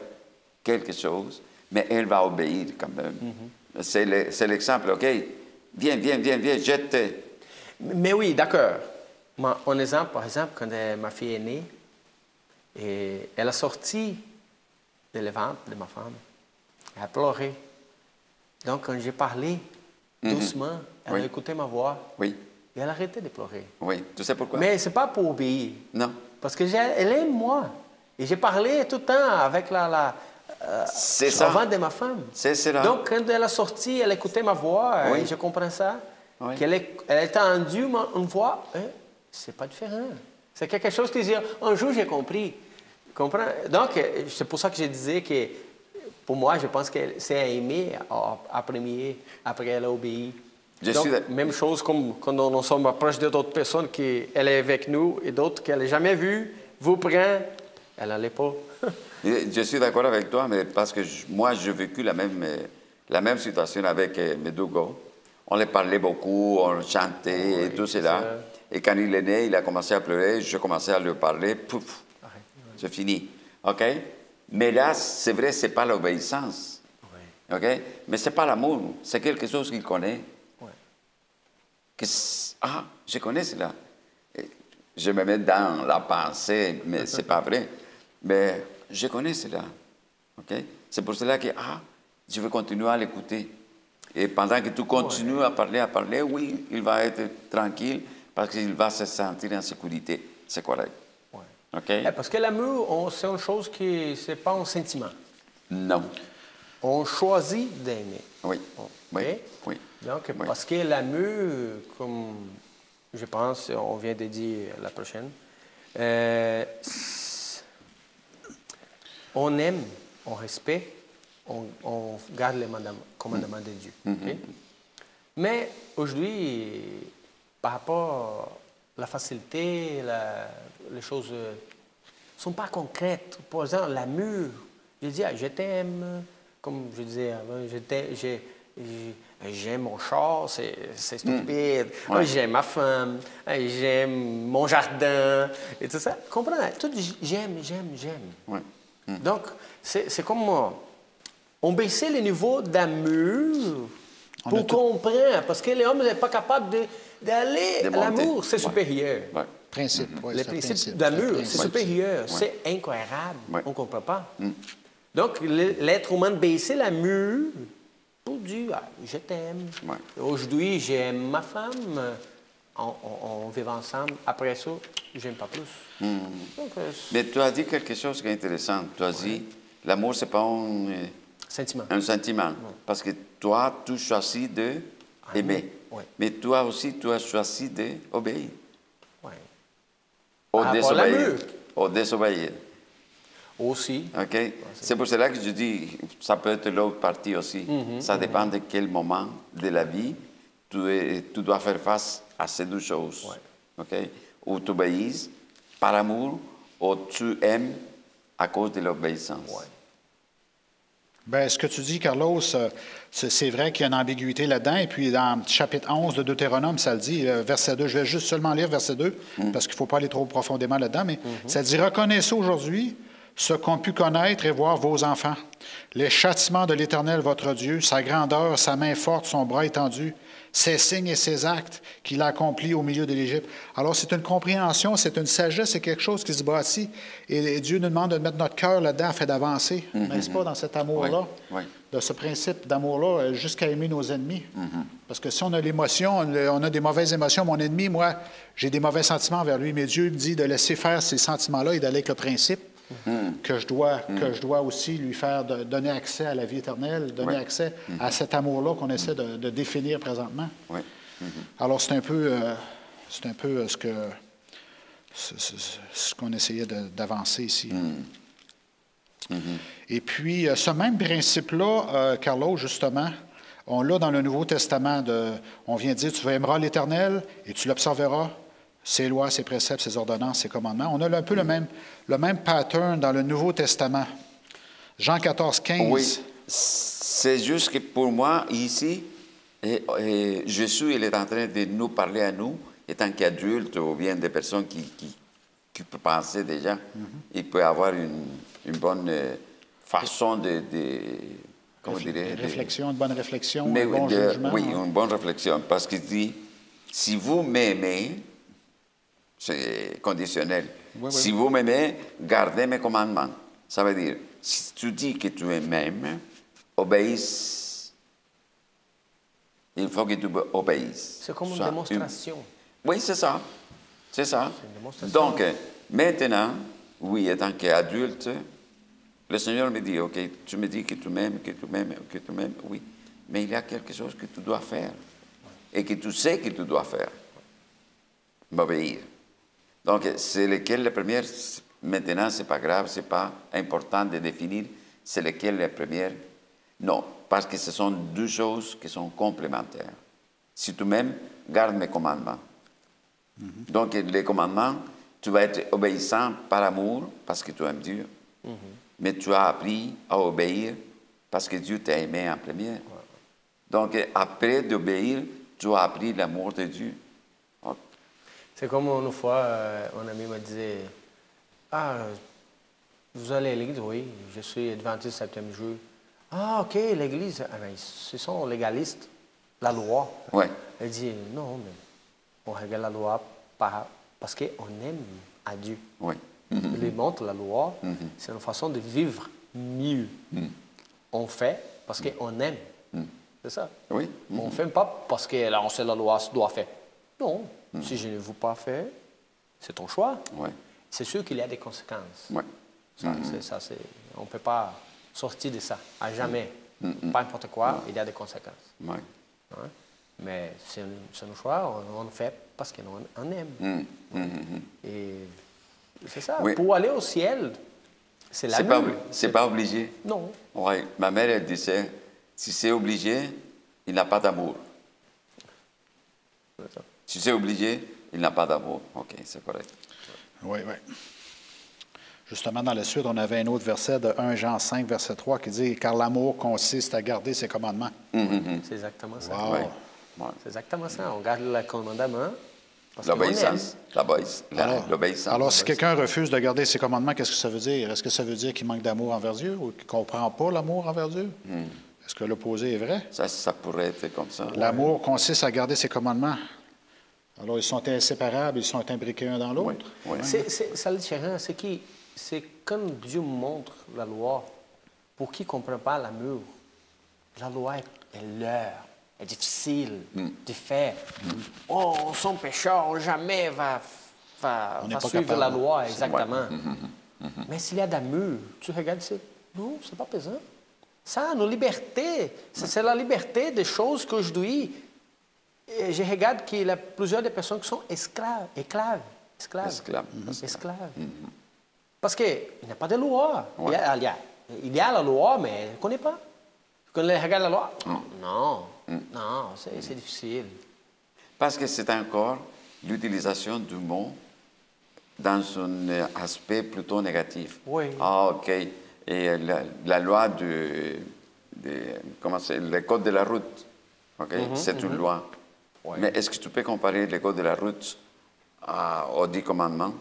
quelque chose, mais elle va obéir quand même. C'est l'exemple, OK? Viens, jette. Mais oui, d'accord. Un exemple, par exemple, quand ma fille est née, et elle a sorti de le ventre de ma femme, elle a pleuré. Donc, quand j'ai parlé doucement, elle a écouté ma voix Oui, et elle a arrêté de pleurer. oui. Tu sais pourquoi? Mais ce n'est pas pour obéir. Non. Parce qu'elle aime moi. Et j'ai parlé tout le temps avec C'est le ça. ventre de ma femme. C'est cela. Donc, quand elle a sorti, elle écoutait ma voix, Oui. et je comprends ça. Oui. Elle a entendu une voix, hein, c'est pas différent. C'est quelque chose qui dit, un jour j'ai compris. Comprends? Donc, c'est pour ça que je disais que, pour moi, je pense que c'est aimer à premier, après elle a obéi. Donc, même chose comme quand nous sommes proches d'autres personnes qui elle est avec nous et d'autres qu'elle n'a jamais vues, vous prend, elle n'allait pas. Je suis d'accord avec toi, mais parce que moi, j'ai vécu la même situation avec mes deux gars. On les parlait beaucoup, on chantait et tout cela. Et quand il est né, il a commencé à pleurer, je commençais à lui parler, pouf, c'est fini. OK? Mais là, c'est vrai, ce n'est pas l'obéissance. OK? Mais ce n'est pas l'amour, c'est quelque chose qu'il connaît. Je connais cela. Et je me mets dans la pensée, mais ce n'est pas vrai. Mais je connais cela. OK? C'est pour cela que, je vais continuer à l'écouter. Et pendant que tu continues à parler, oui, il va être tranquille parce qu'il va se sentir en sécurité. C'est correct. OK? Parce que l'amour, c'est une chose qui, c'est pas un sentiment. Non. On choisit d'aimer. Oui. Okay? Oui. Donc, parce que l'amour, comme je pense, on vient de dire la prochaine, on aime, on respecte, on garde les commandements de Dieu. Okay? Mais aujourd'hui, par rapport à la facilité, les choses ne sont pas concrètes. Par exemple, l'amour, je dis, je t'aime, comme je disais avant, j'aime mon char, c'est stupide. J'aime ma femme, j'aime mon jardin, et tout ça. Comprenez? Tout j'aime. Ouais. Donc, c'est comme on baissait le niveau d'amour pour comprendre, parce que l'homme n'est pas capable d'aller à l'amour, c'est supérieur. Principe, le principe d'amour, c'est supérieur, c'est incroyable, on ne comprend pas. Donc, l'être humain baisser l'amour, pour Dieu, je t'aime. Ouais. Aujourd'hui, j'aime ma femme, on vit ensemble. Après ça, j'aime pas plus. Donc, Mais tu as dit quelque chose qui est intéressant. Tu as dit, l'amour, ce n'est pas sentiment. un sentiment. Parce que toi, tu choisis d'aimer. Ouais. Mais toi aussi, tu as choisi d'obéir. Ouais. Ou Par rapport à désobéir. l'amour. Ou désobéir. Aussi. OK? C'est pour cela que je dis, ça peut être l'autre partie aussi. Ça dépend de quel moment de la vie tu dois faire face à ces deux choses. Ouais. OK? Ou tu obéis par amour, ou tu aimes à cause de l'obéissance. Ouais. Bien, ce que tu dis, Carlos, c'est vrai qu'il y a une ambiguïté là-dedans. Et puis, dans le chapitre 11 de Deutéronome, ça le dit, verset 2. Je vais juste seulement lire verset 2, parce qu'il ne faut pas aller trop profondément là-dedans. Mais ça dit, « Reconnaissez aujourd'hui ce qu'ont pu connaître et voir vos enfants, les châtiments de l'Éternel, votre Dieu, sa grandeur, sa main forte, son bras étendu, ses signes et ses actes qu'il a accomplis au milieu de l'Égypte. » Alors, c'est une compréhension, c'est une sagesse, c'est quelque chose qui se bâtit. Et Dieu nous demande de mettre notre cœur là-dedans afin d'avancer, n'est-ce pas, dans cet amour-là, de ce principe d'amour-là, jusqu'à aimer nos ennemis. Parce que si on a l'émotion, on a des mauvaises émotions, mon ennemi, moi, j'ai des mauvais sentiments envers lui, mais Dieu me dit de laisser faire ces sentiments-là et d'aller avec le principe que je dois aussi lui faire donner accès à la vie éternelle, donner accès à cet amour-là qu'on essaie de définir présentement. Alors, c'est un peu ce qu'on essayait d'avancer ici. Et puis, ce même principe-là, Carlos, justement, on l'a dans le Nouveau Testament. On vient dire, tu aimeras l'Éternel et tu l'observeras, ses lois, ses préceptes, ses ordonnances, ses commandements. On a un peu le même pattern dans le Nouveau Testament. Jean 14, 15. Oui, c'est juste que pour moi, ici, Jésus il est en train de nous parler à nous, étant qu'adultes ou bien des personnes qui peuvent penser déjà, il peut avoir une bonne façon comment dirais, réflexion, une bonne réflexion, mais un bon jugement. Oui, une bonne réflexion, parce qu'il dit, si vous m'aimez, c'est conditionnel. Si vous m'aimez, gardez mes commandements. Ça veut dire, si tu dis que tu m'aimes, obéis. Il faut que tu obéisses. C'est comme une démonstration. Oui, c'est ça. C'est ça. C'est une démonstration. Donc, maintenant, oui, étant qu'adulte, le Seigneur me dit, OK, tu me dis que tu m'aimes, oui. Mais il y a quelque chose que tu dois faire. Et que tu sais que tu dois faire. M'obéir. Donc, c'est lequel la première. Maintenant, ce n'est pas grave, ce n'est pas important de définir c'est lequel la première. Non, parce que ce sont deux choses qui sont complémentaires. Si tu m'aimes, garde mes commandements. Donc, les commandements, tu vas être obéissant par amour, parce que tu aimes Dieu. Mais tu as appris à obéir parce que Dieu t'a aimé en première. Donc, après d'obéir, tu as appris l'amour de Dieu. C'est comme une fois, un ami me disait, « Ah, vous allez à l'église? Oui, je suis adventiste 7e jour. »« Ah, OK, l'église, ah, ben, ce sont légalistes, la loi. » Ouais. Elle dit, « Non, mais on regarde la loi parce qu'on aime à Dieu. » Oui. Il lui montre la loi, c'est une façon de vivre mieux. On fait parce qu'on aime. C'est ça. Oui. On ne fait pas parce que là, on sait la loi, se doit faire. Non. Si je ne veux pas faire, c'est ton choix. Ouais. C'est sûr qu'il y a des conséquences. Ouais. On ne peut pas sortir de ça, à jamais. Pas n'importe quoi, il y a des conséquences. Ouais. Hein? Mais c'est un choix, on le fait parce qu'on aime. Et c'est ça. Oui. Pour aller au ciel, c'est l'amour. C'est pas obligé. Non. Oui. Ma mère, elle disait, si c'est obligé, il n'a pas d'amour. Si c'est obligé, il n'a pas d'amour. OK, c'est correct. Oui, oui. Justement, dans la suite, on avait un autre verset de 1 Jean 5, verset 3, qui dit « Car l'amour consiste à garder ses commandements. » C'est exactement ça. Wow. Ouais. C'est exactement ça. On garde le commandement parce L'obéissance. L'obéissance. Alors, si quelqu'un refuse de garder ses commandements, qu'est-ce que ça veut dire? Est-ce que ça veut dire qu'il manque d'amour envers Dieu ou qu'il ne comprend pas l'amour envers Dieu? Est-ce que l'opposé est vrai? Ça pourrait être comme ça. L'amour consiste à garder ses commandements. Alors, ils sont inséparables, ils sont imbriqués un dans l'autre. Oui. C'est ça le différence. C'est quand Dieu montre la loi, pour qui ne comprend pas l'amour, la loi est l'heure, est difficile de faire. Oh, son pécheur jamais va suivre la loi, exactement. Mais s'il y a d'amour, tu regardes et tu dis, non, c'est pas pesant. Ça, nos libertés, c'est la liberté des choses qu'aujourd'hui, je regarde qu'il y a plusieurs des personnes qui sont esclaves. Parce qu'il n'y a pas de loi. Ouais. Il y a la loi, mais on ne connaît pas. Quand on regarde la loi, non, c'est difficile. Parce que c'est encore l'utilisation du mot dans un aspect plutôt négatif. Oui. Ah, OK. Et la loi comment c'est, le code de la route, OK? C'est une loi. Ouais. Mais est-ce que tu peux comparer le code de la route aux 10 commandements?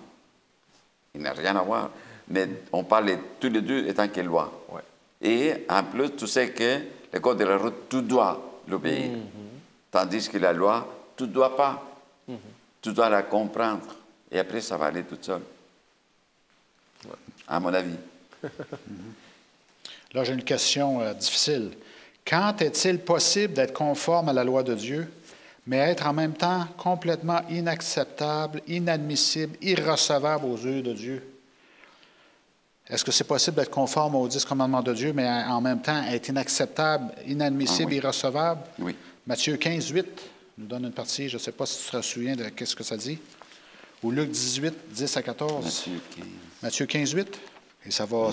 Il n'a rien à voir. Mais on parle tous les deux étant que loi. Ouais. Et en plus, tu sais que le code de la route, tu dois l'obéir. Tandis que la loi, tu ne dois pas. Tu dois la comprendre. Et après, ça va aller tout seul. Ouais. À mon avis. Là, j'ai une question difficile. Quand est-il possible d'être conforme à la loi de Dieu, mais être en même temps complètement inacceptable, inadmissible, irrecevable aux yeux de Dieu? Est-ce que c'est possible d'être conforme aux 10 commandements de Dieu, mais en même temps être inacceptable, inadmissible, irrecevable? Oui. Matthieu 15, 8 nous donne une partie, je ne sais pas si tu te souviens de ce que ça dit. Ou Luc 18, 10 à 14. Matthieu 15, 8. Et ça va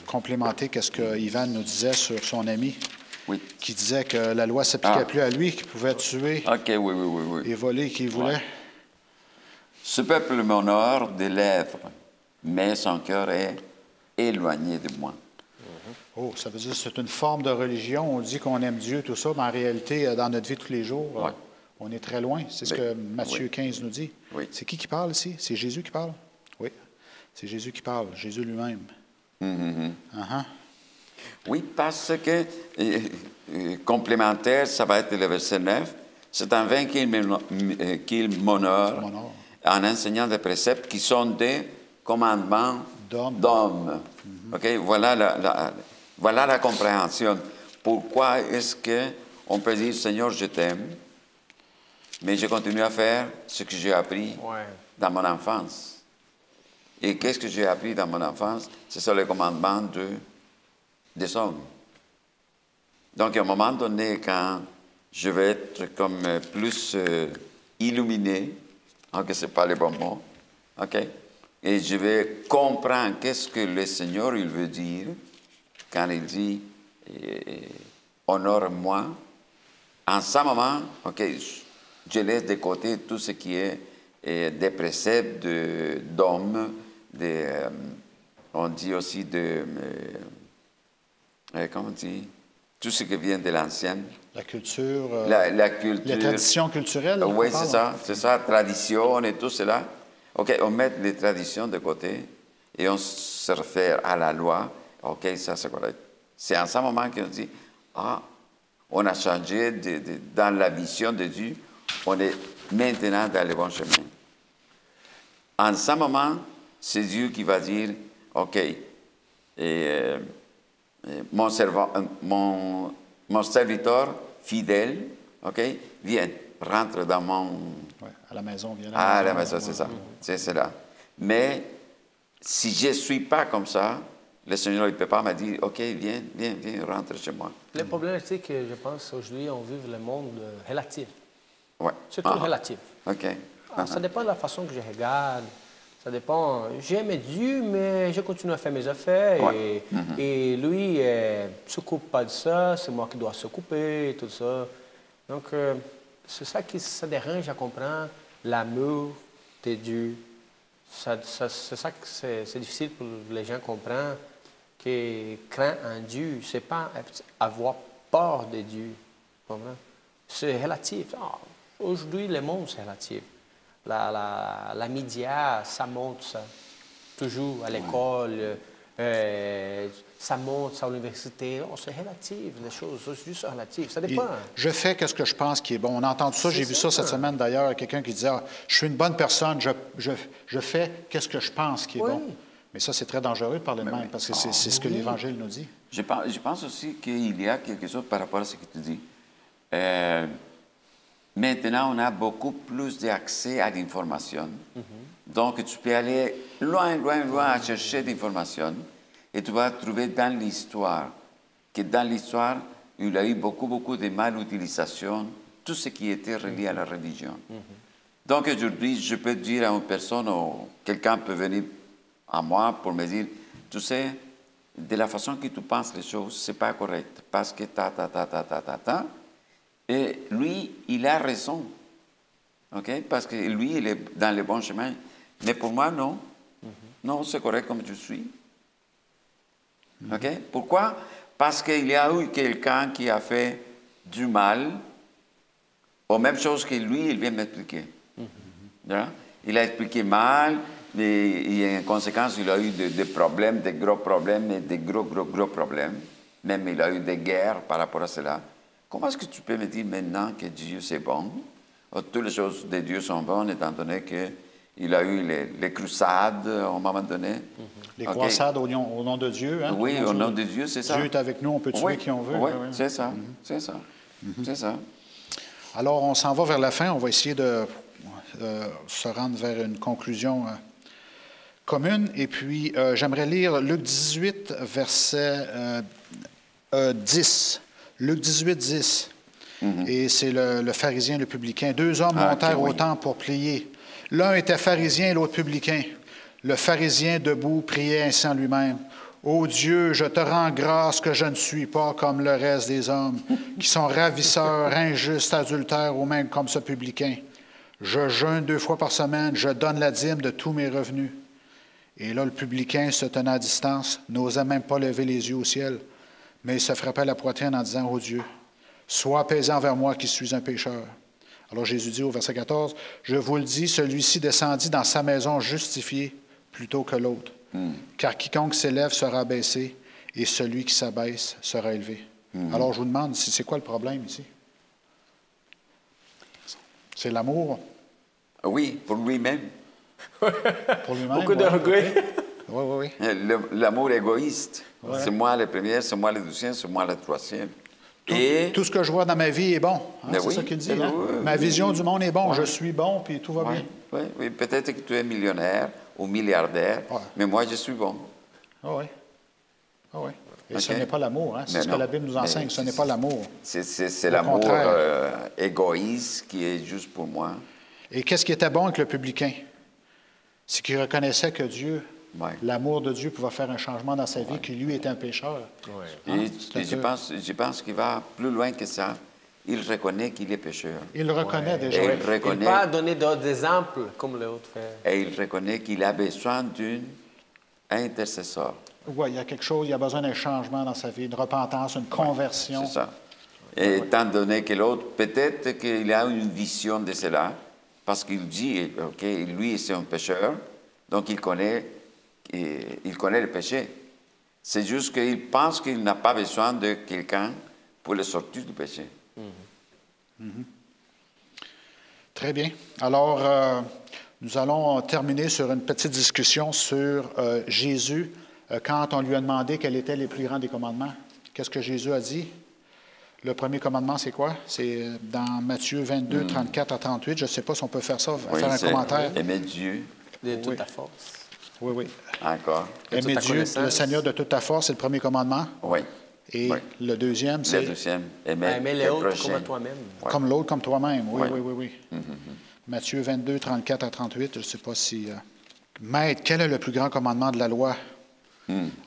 complémenter ce que Yvan nous disait sur son ami, qui disait que la loi ne s'appliquait plus à lui, qu'il pouvait tuer et voler qui voulait. Ouais. Ce peuple m'honore des lèvres, mais son cœur est éloigné de moi. Oh, ça veut dire que c'est une forme de religion. On dit qu'on aime Dieu, tout ça, mais en réalité, dans notre vie de tous les jours, on est très loin. C'est ce que Matthieu 15 nous dit. Oui. C'est qui parle ici? C'est Jésus qui parle? Oui. C'est Jésus qui parle, Jésus lui-même. Oui, parce que, complémentaire, ça va être le verset 9, c'est en vain qu'il m'honore en enseignant des préceptes qui sont des commandements d'hommes. Okay? Voilà la compréhension. Pourquoi est-ce qu'on peut dire, Seigneur, je t'aime, mais je continue à faire ce que j'ai appris dans mon enfance? Et qu'est-ce que j'ai appris dans mon enfance? Ce sont les commandements des hommes. Donc, à un moment donné, quand je vais être comme plus illuminé, que ce n'est pas le bon mot, OK? Et je vais comprendre qu'est-ce que le Seigneur il veut dire quand il dit « honore-moi ». En ce moment, OK, je laisse de côté tout ce qui est des préceptes d'hommes, on dit aussi comment on dit? Tout ce qui vient de l'ancienne. La culture. La culture. Les traditions culturelles. Oui, c'est ça, tradition et tout cela. OK, on met les traditions de côté et on se réfère à la loi. OK, ça c'est correct. C'est en ce moment qu'on dit, on a changé dans la vision de Dieu, on est maintenant dans le bon chemin. En ce moment, c'est Dieu qui va dire, OK, mon serviteur fidèle, OK, viens, rentre dans mon... Ouais, à la maison, viens. À la maison, c'est ça. C'est cela. Mais si je ne suis pas comme ça, le Seigneur ne peut pas me dire, OK, viens, rentre chez moi. Le problème, c'est que je pense qu'aujourd'hui, on vit le monde relatif. Ouais. C'est tout relatif. OK. Ça dépend de la façon que je regarde. Ça dépend. J'aime Dieu, mais je continue à faire mes affaires. Et lui, ne s'occupe pas de ça. C'est moi qui dois s'occuper, tout ça. Donc, c'est ça qui ça dérange à comprendre l'amour de Dieu. C'est ça que c'est difficile pour les gens comprendre. Que craindre en Dieu, ce n'est pas avoir peur de Dieu. C'est relatif. Aujourd'hui, le monde, c'est relatif. La média, ça monte ça. Toujours à l'école, ça monte à l'université. C'est relatif, les choses. C'est juste relatif. Ça dépend. Je fais ce que je pense qui est bon. On a entendu ça. J'ai vu ça cette semaine d'ailleurs. Quelqu'un qui disait je suis une bonne personne, je fais ce que je pense qui est bon. Mais ça, c'est très dangereux de parler de Mais même, oui. parce que c'est ce que l'Évangile nous dit. Je pense aussi qu'il y a quelque chose par rapport à ce que tu dis. Maintenant, on a beaucoup plus d'accès à l'information. Donc, tu peux aller loin, loin, loin à chercher l'information et tu vas trouver dans l'histoire que dans l'histoire, il y a eu beaucoup, beaucoup de mal-utilisation, tout ce qui était relié à la religion. Donc, aujourd'hui, je peux dire à une personne ou quelqu'un peut venir à moi pour me dire, tu sais, de la façon que tu penses les choses, ce n'est pas correct, parce que ta. Et lui, il a raison, ok? Parce que lui, il est dans le bon chemin. Mais pour moi, non. Non, c'est correct comme je suis. Ok? Pourquoi? Parce qu'il y a eu quelqu'un qui a fait du mal, aux mêmes choses que lui, il vient m'expliquer. Il a expliqué mal, et en conséquence, il a eu des problèmes, des gros problèmes, et des gros problèmes. Même il a eu des guerres par rapport à cela. Comment est-ce que tu peux me dire maintenant que Dieu c'est bon? Toutes les choses de Dieu sont bonnes, étant donné qu'il a eu les crusades à un moment donné. Les croisades au nom de Dieu. Hein, oui, au nom de Dieu, c'est ça. Dieu est avec nous, on peut tuer qui on veut. Oui, c'est ça, c'est ça, c'est ça. Alors, on s'en va vers la fin. On va essayer de se rendre vers une conclusion commune. Et puis, j'aimerais lire Luc 18, verset 10. Luc 18, 10. Et c'est le pharisien et le publicain. Deux hommes montèrent au temple pour prier. L'un était pharisien et l'autre publicain. Le pharisien debout priait ainsi en lui-même. « Ô Dieu, je te rends grâce que je ne suis pas comme le reste des hommes, qui sont ravisseurs, injustes, adultères, ou même comme ce publicain. Je jeûne 2 fois par semaine, je donne la dîme de tous mes revenus. » Et là, le publicain, se tenant à distance, n'osait même pas lever les yeux au ciel, mais il se frappait la poitrine en disant, « Ô Dieu, sois apaisé envers moi qui suis un pécheur. » Alors Jésus dit au verset 14, « Je vous le dis, celui-ci descendit dans sa maison justifié plutôt que l'autre. Car quiconque s'élève sera abaissé, et celui qui s'abaisse sera élevé. » Alors je vous demande, c'est quoi le problème ici? C'est l'amour? Oui, pour lui-même. Pour lui-même? Beaucoup d'orgueil. Oui. L'amour égoïste. Ouais. C'est moi le premier, c'est moi le deuxième, c'est moi le troisième. Tout ce que je vois dans ma vie est bon. Hein, c'est ça qu'il dit. Hein? Ma vision du monde est bon. Je suis bon, puis tout va bien. Oui. Peut-être que tu es millionnaire ou milliardaire, mais moi, je suis bon. Oui. Et ce n'est pas l'amour. Hein? C'est ce que la Bible nous enseigne. Ce n'est pas l'amour. C'est l'amour égoïste qui est juste pour moi. Et qu'est-ce qui était bon avec le publicain? C'est qu'il reconnaissait que Dieu, l'amour de Dieu pouvait faire un changement dans sa vie, qu'il lui était un pécheur. Et je pense qu'il va plus loin que ça. Il reconnaît qu'il est pécheur. Il le reconnaît déjà. Il ne peut pas donner d'autres exemples comme l'autre fait. Et il reconnaît qu'il a besoin d'un intercesseur. Oui, il y a quelque chose, il y a besoin d'un changement dans sa vie, une repentance, une conversion. C'est ça. Et étant donné que l'autre, peut-être qu'il a une vision de cela, parce qu'il dit, OK, lui, c'est un pécheur, donc il connaît le péché. C'est juste qu'il pense qu'il n'a pas besoin de quelqu'un pour le sortir du péché. Très bien. Alors, nous allons terminer sur une petite discussion sur Jésus, quand on lui a demandé quels étaient les plus grands des commandements. Qu'est-ce que Jésus a dit? Le premier commandement, c'est quoi? C'est dans Matthieu 22, 34 à 38. Je ne sais pas si on peut faire ça, faire un commentaire. Aimer Dieu. De toute ta force. Oui. Encore. Aimer Dieu, le Seigneur de toute ta force, c'est le premier commandement. Oui. Et le deuxième, c'est... Le deuxième, aimer l'autre comme toi-même. Ouais. Comme l'autre, comme toi-même. Oui. Matthieu 22, 34 à 38, je ne sais pas si... Maître, quel est le plus grand commandement de la loi?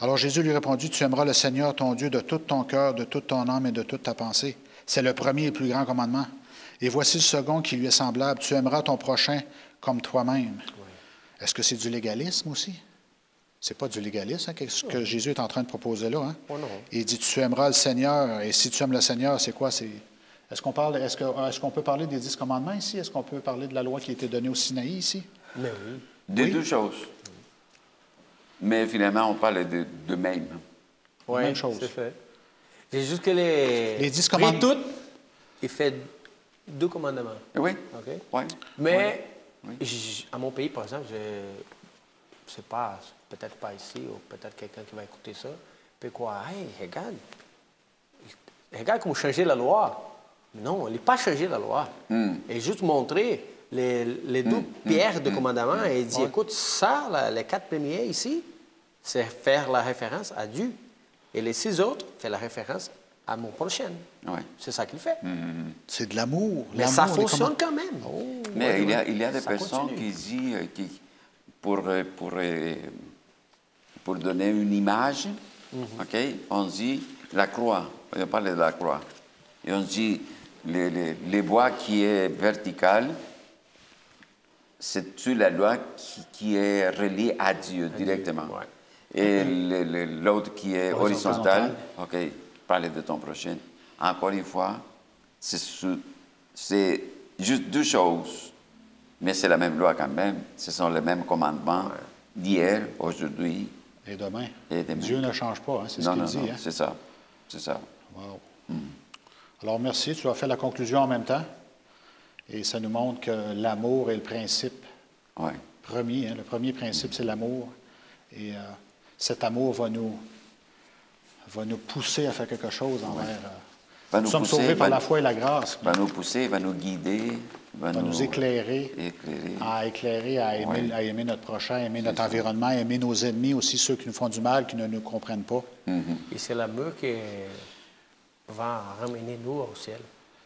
Alors Jésus lui répondit, tu aimeras le Seigneur ton Dieu de tout ton cœur, de toute ton âme et de toute ta pensée. C'est le premier et le plus grand commandement. Et voici le second qui lui est semblable, tu aimeras ton prochain comme toi-même. Oui. Est-ce que c'est du légalisme aussi? C'est pas du légalisme, hein, ce que Jésus est en train de proposer là. Hein? Oh non. Il dit, tu aimeras le Seigneur, et si tu aimes le Seigneur, c'est quoi? Est-ce qu'on peut parler des 10 commandements ici? Est-ce qu'on peut parler de la loi qui a été donnée au Sinaï ici? Mais oui. Deux choses. Mais finalement, on parle de même. Oui, même chose. C'est fait. C'est juste que les 10 commandements. toutes, il fait 2 commandements. Oui. OK? Oui. Mais à mon pays, par exemple, c'est pas peut-être pas ici, ou peut-être quelqu'un qui va écouter ça, peut croire, hey, regarde comment changer la loi. Non, il n'a pas changé la loi. Il juste montré les deux pierres de commandement et il dit, écoute, ça, les 4 premiers ici, c'est faire la référence à Dieu. Et les 6 autres, fait la référence à mon prochain. Ouais. C'est ça qu'il fait. C'est de l'amour. Mais ça fonctionne quand même. Oh, Mais il y a des ça personnes continue. qui disent, pour donner une image, ok, on dit la croix. On parle de la croix. Et on dit les bois qui est vertical, c'est sur la loi qui est reliée à Dieu directement. Ouais. Et l'autre qui est horizontal, Horizontal. ok, parler de ton prochain. Encore une fois, c'est juste 2 choses, mais c'est la même loi quand même. Ce sont les mêmes commandements d'hier, aujourd'hui. Et demain. Et demain. Dieu ne change pas, hein, c'est ce Non, qu'il non, dit. non, Hein. c'est ça. C'est ça. Wow. Alors, merci. Tu as fait la conclusion en même temps. Et ça nous montre que l'amour est le principe Ouais. premier. Hein. Le premier principe, c'est l'amour. Et cet amour va nous pousser à faire quelque chose envers. Va Nous nous sommes pousser, sauvés par va- la foi et la grâce. Va nous pousser, va nous guider, Va nous éclairer, éclairer. à aimer notre prochain, à aimer notre environnement, à aimer nos ennemis, aussi ceux qui nous font du mal, qui ne nous comprennent pas. Et c'est l'amour qui va ramener nous au ciel.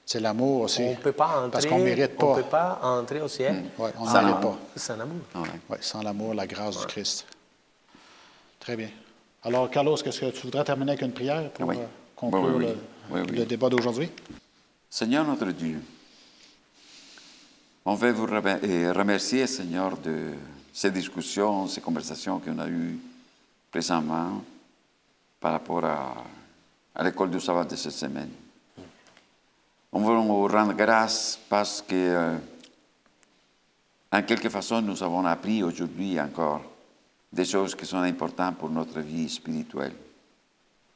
C'est l'amour aussi. On ne peut pas entrer, Parce qu'on ne mérite on pas. peut pas entrer au ciel Ouais, on Sans n'en est l'amour. pas. sans amour. Ouais. Ouais, sans l'amour, la grâce du Christ. Très bien. Alors, Carlos, est-ce que tu voudrais terminer avec une prière pour Oui. conclure Oui, oui. le débat d'aujourd'hui? Seigneur notre Dieu, on veut vous remercier, Seigneur, de ces discussions, ces conversations qu'on a eues précédemment par rapport à l'école du sabbat de cette semaine. On veut vous rendre grâce parce que, en quelque façon, nous avons appris aujourd'hui encore des choses qui sont importantes pour notre vie spirituelle.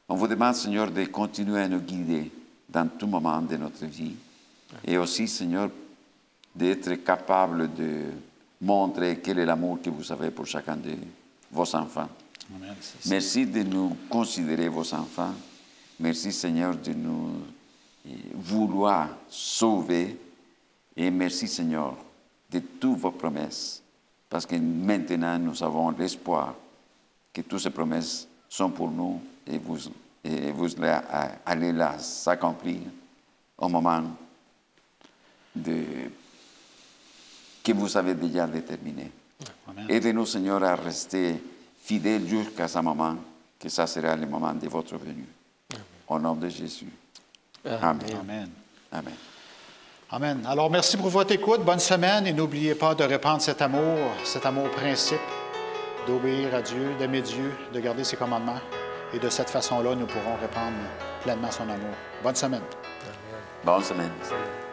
On vous demande, Seigneur, de continuer à nous guider dans tout moment de notre vie. Et aussi, Seigneur, d'être capable de montrer quel est l'amour que vous avez pour chacun de vos enfants. Amen. Merci de nous considérer vos enfants. Merci, Seigneur, de nous vouloir sauver. Et merci, Seigneur, de toutes vos promesses. Parce que maintenant, nous avons l'espoir que toutes ces promesses sont pour nous et vous allez les accomplir au moment que vous avez déjà déterminé. Amen. Aidez-nous, Seigneur, à rester fidèles jusqu'à ce moment, que ça sera le moment de votre venue. Au nom de Jésus. Amen. Amen. Amen. Amen. Alors, merci pour votre écoute. Bonne semaine et n'oubliez pas de répandre cet amour principe, d'obéir à Dieu, d'aimer Dieu, de garder ses commandements. Et de cette façon-là, nous pourrons répandre pleinement son amour. Bonne semaine. Bonne semaine. Amen.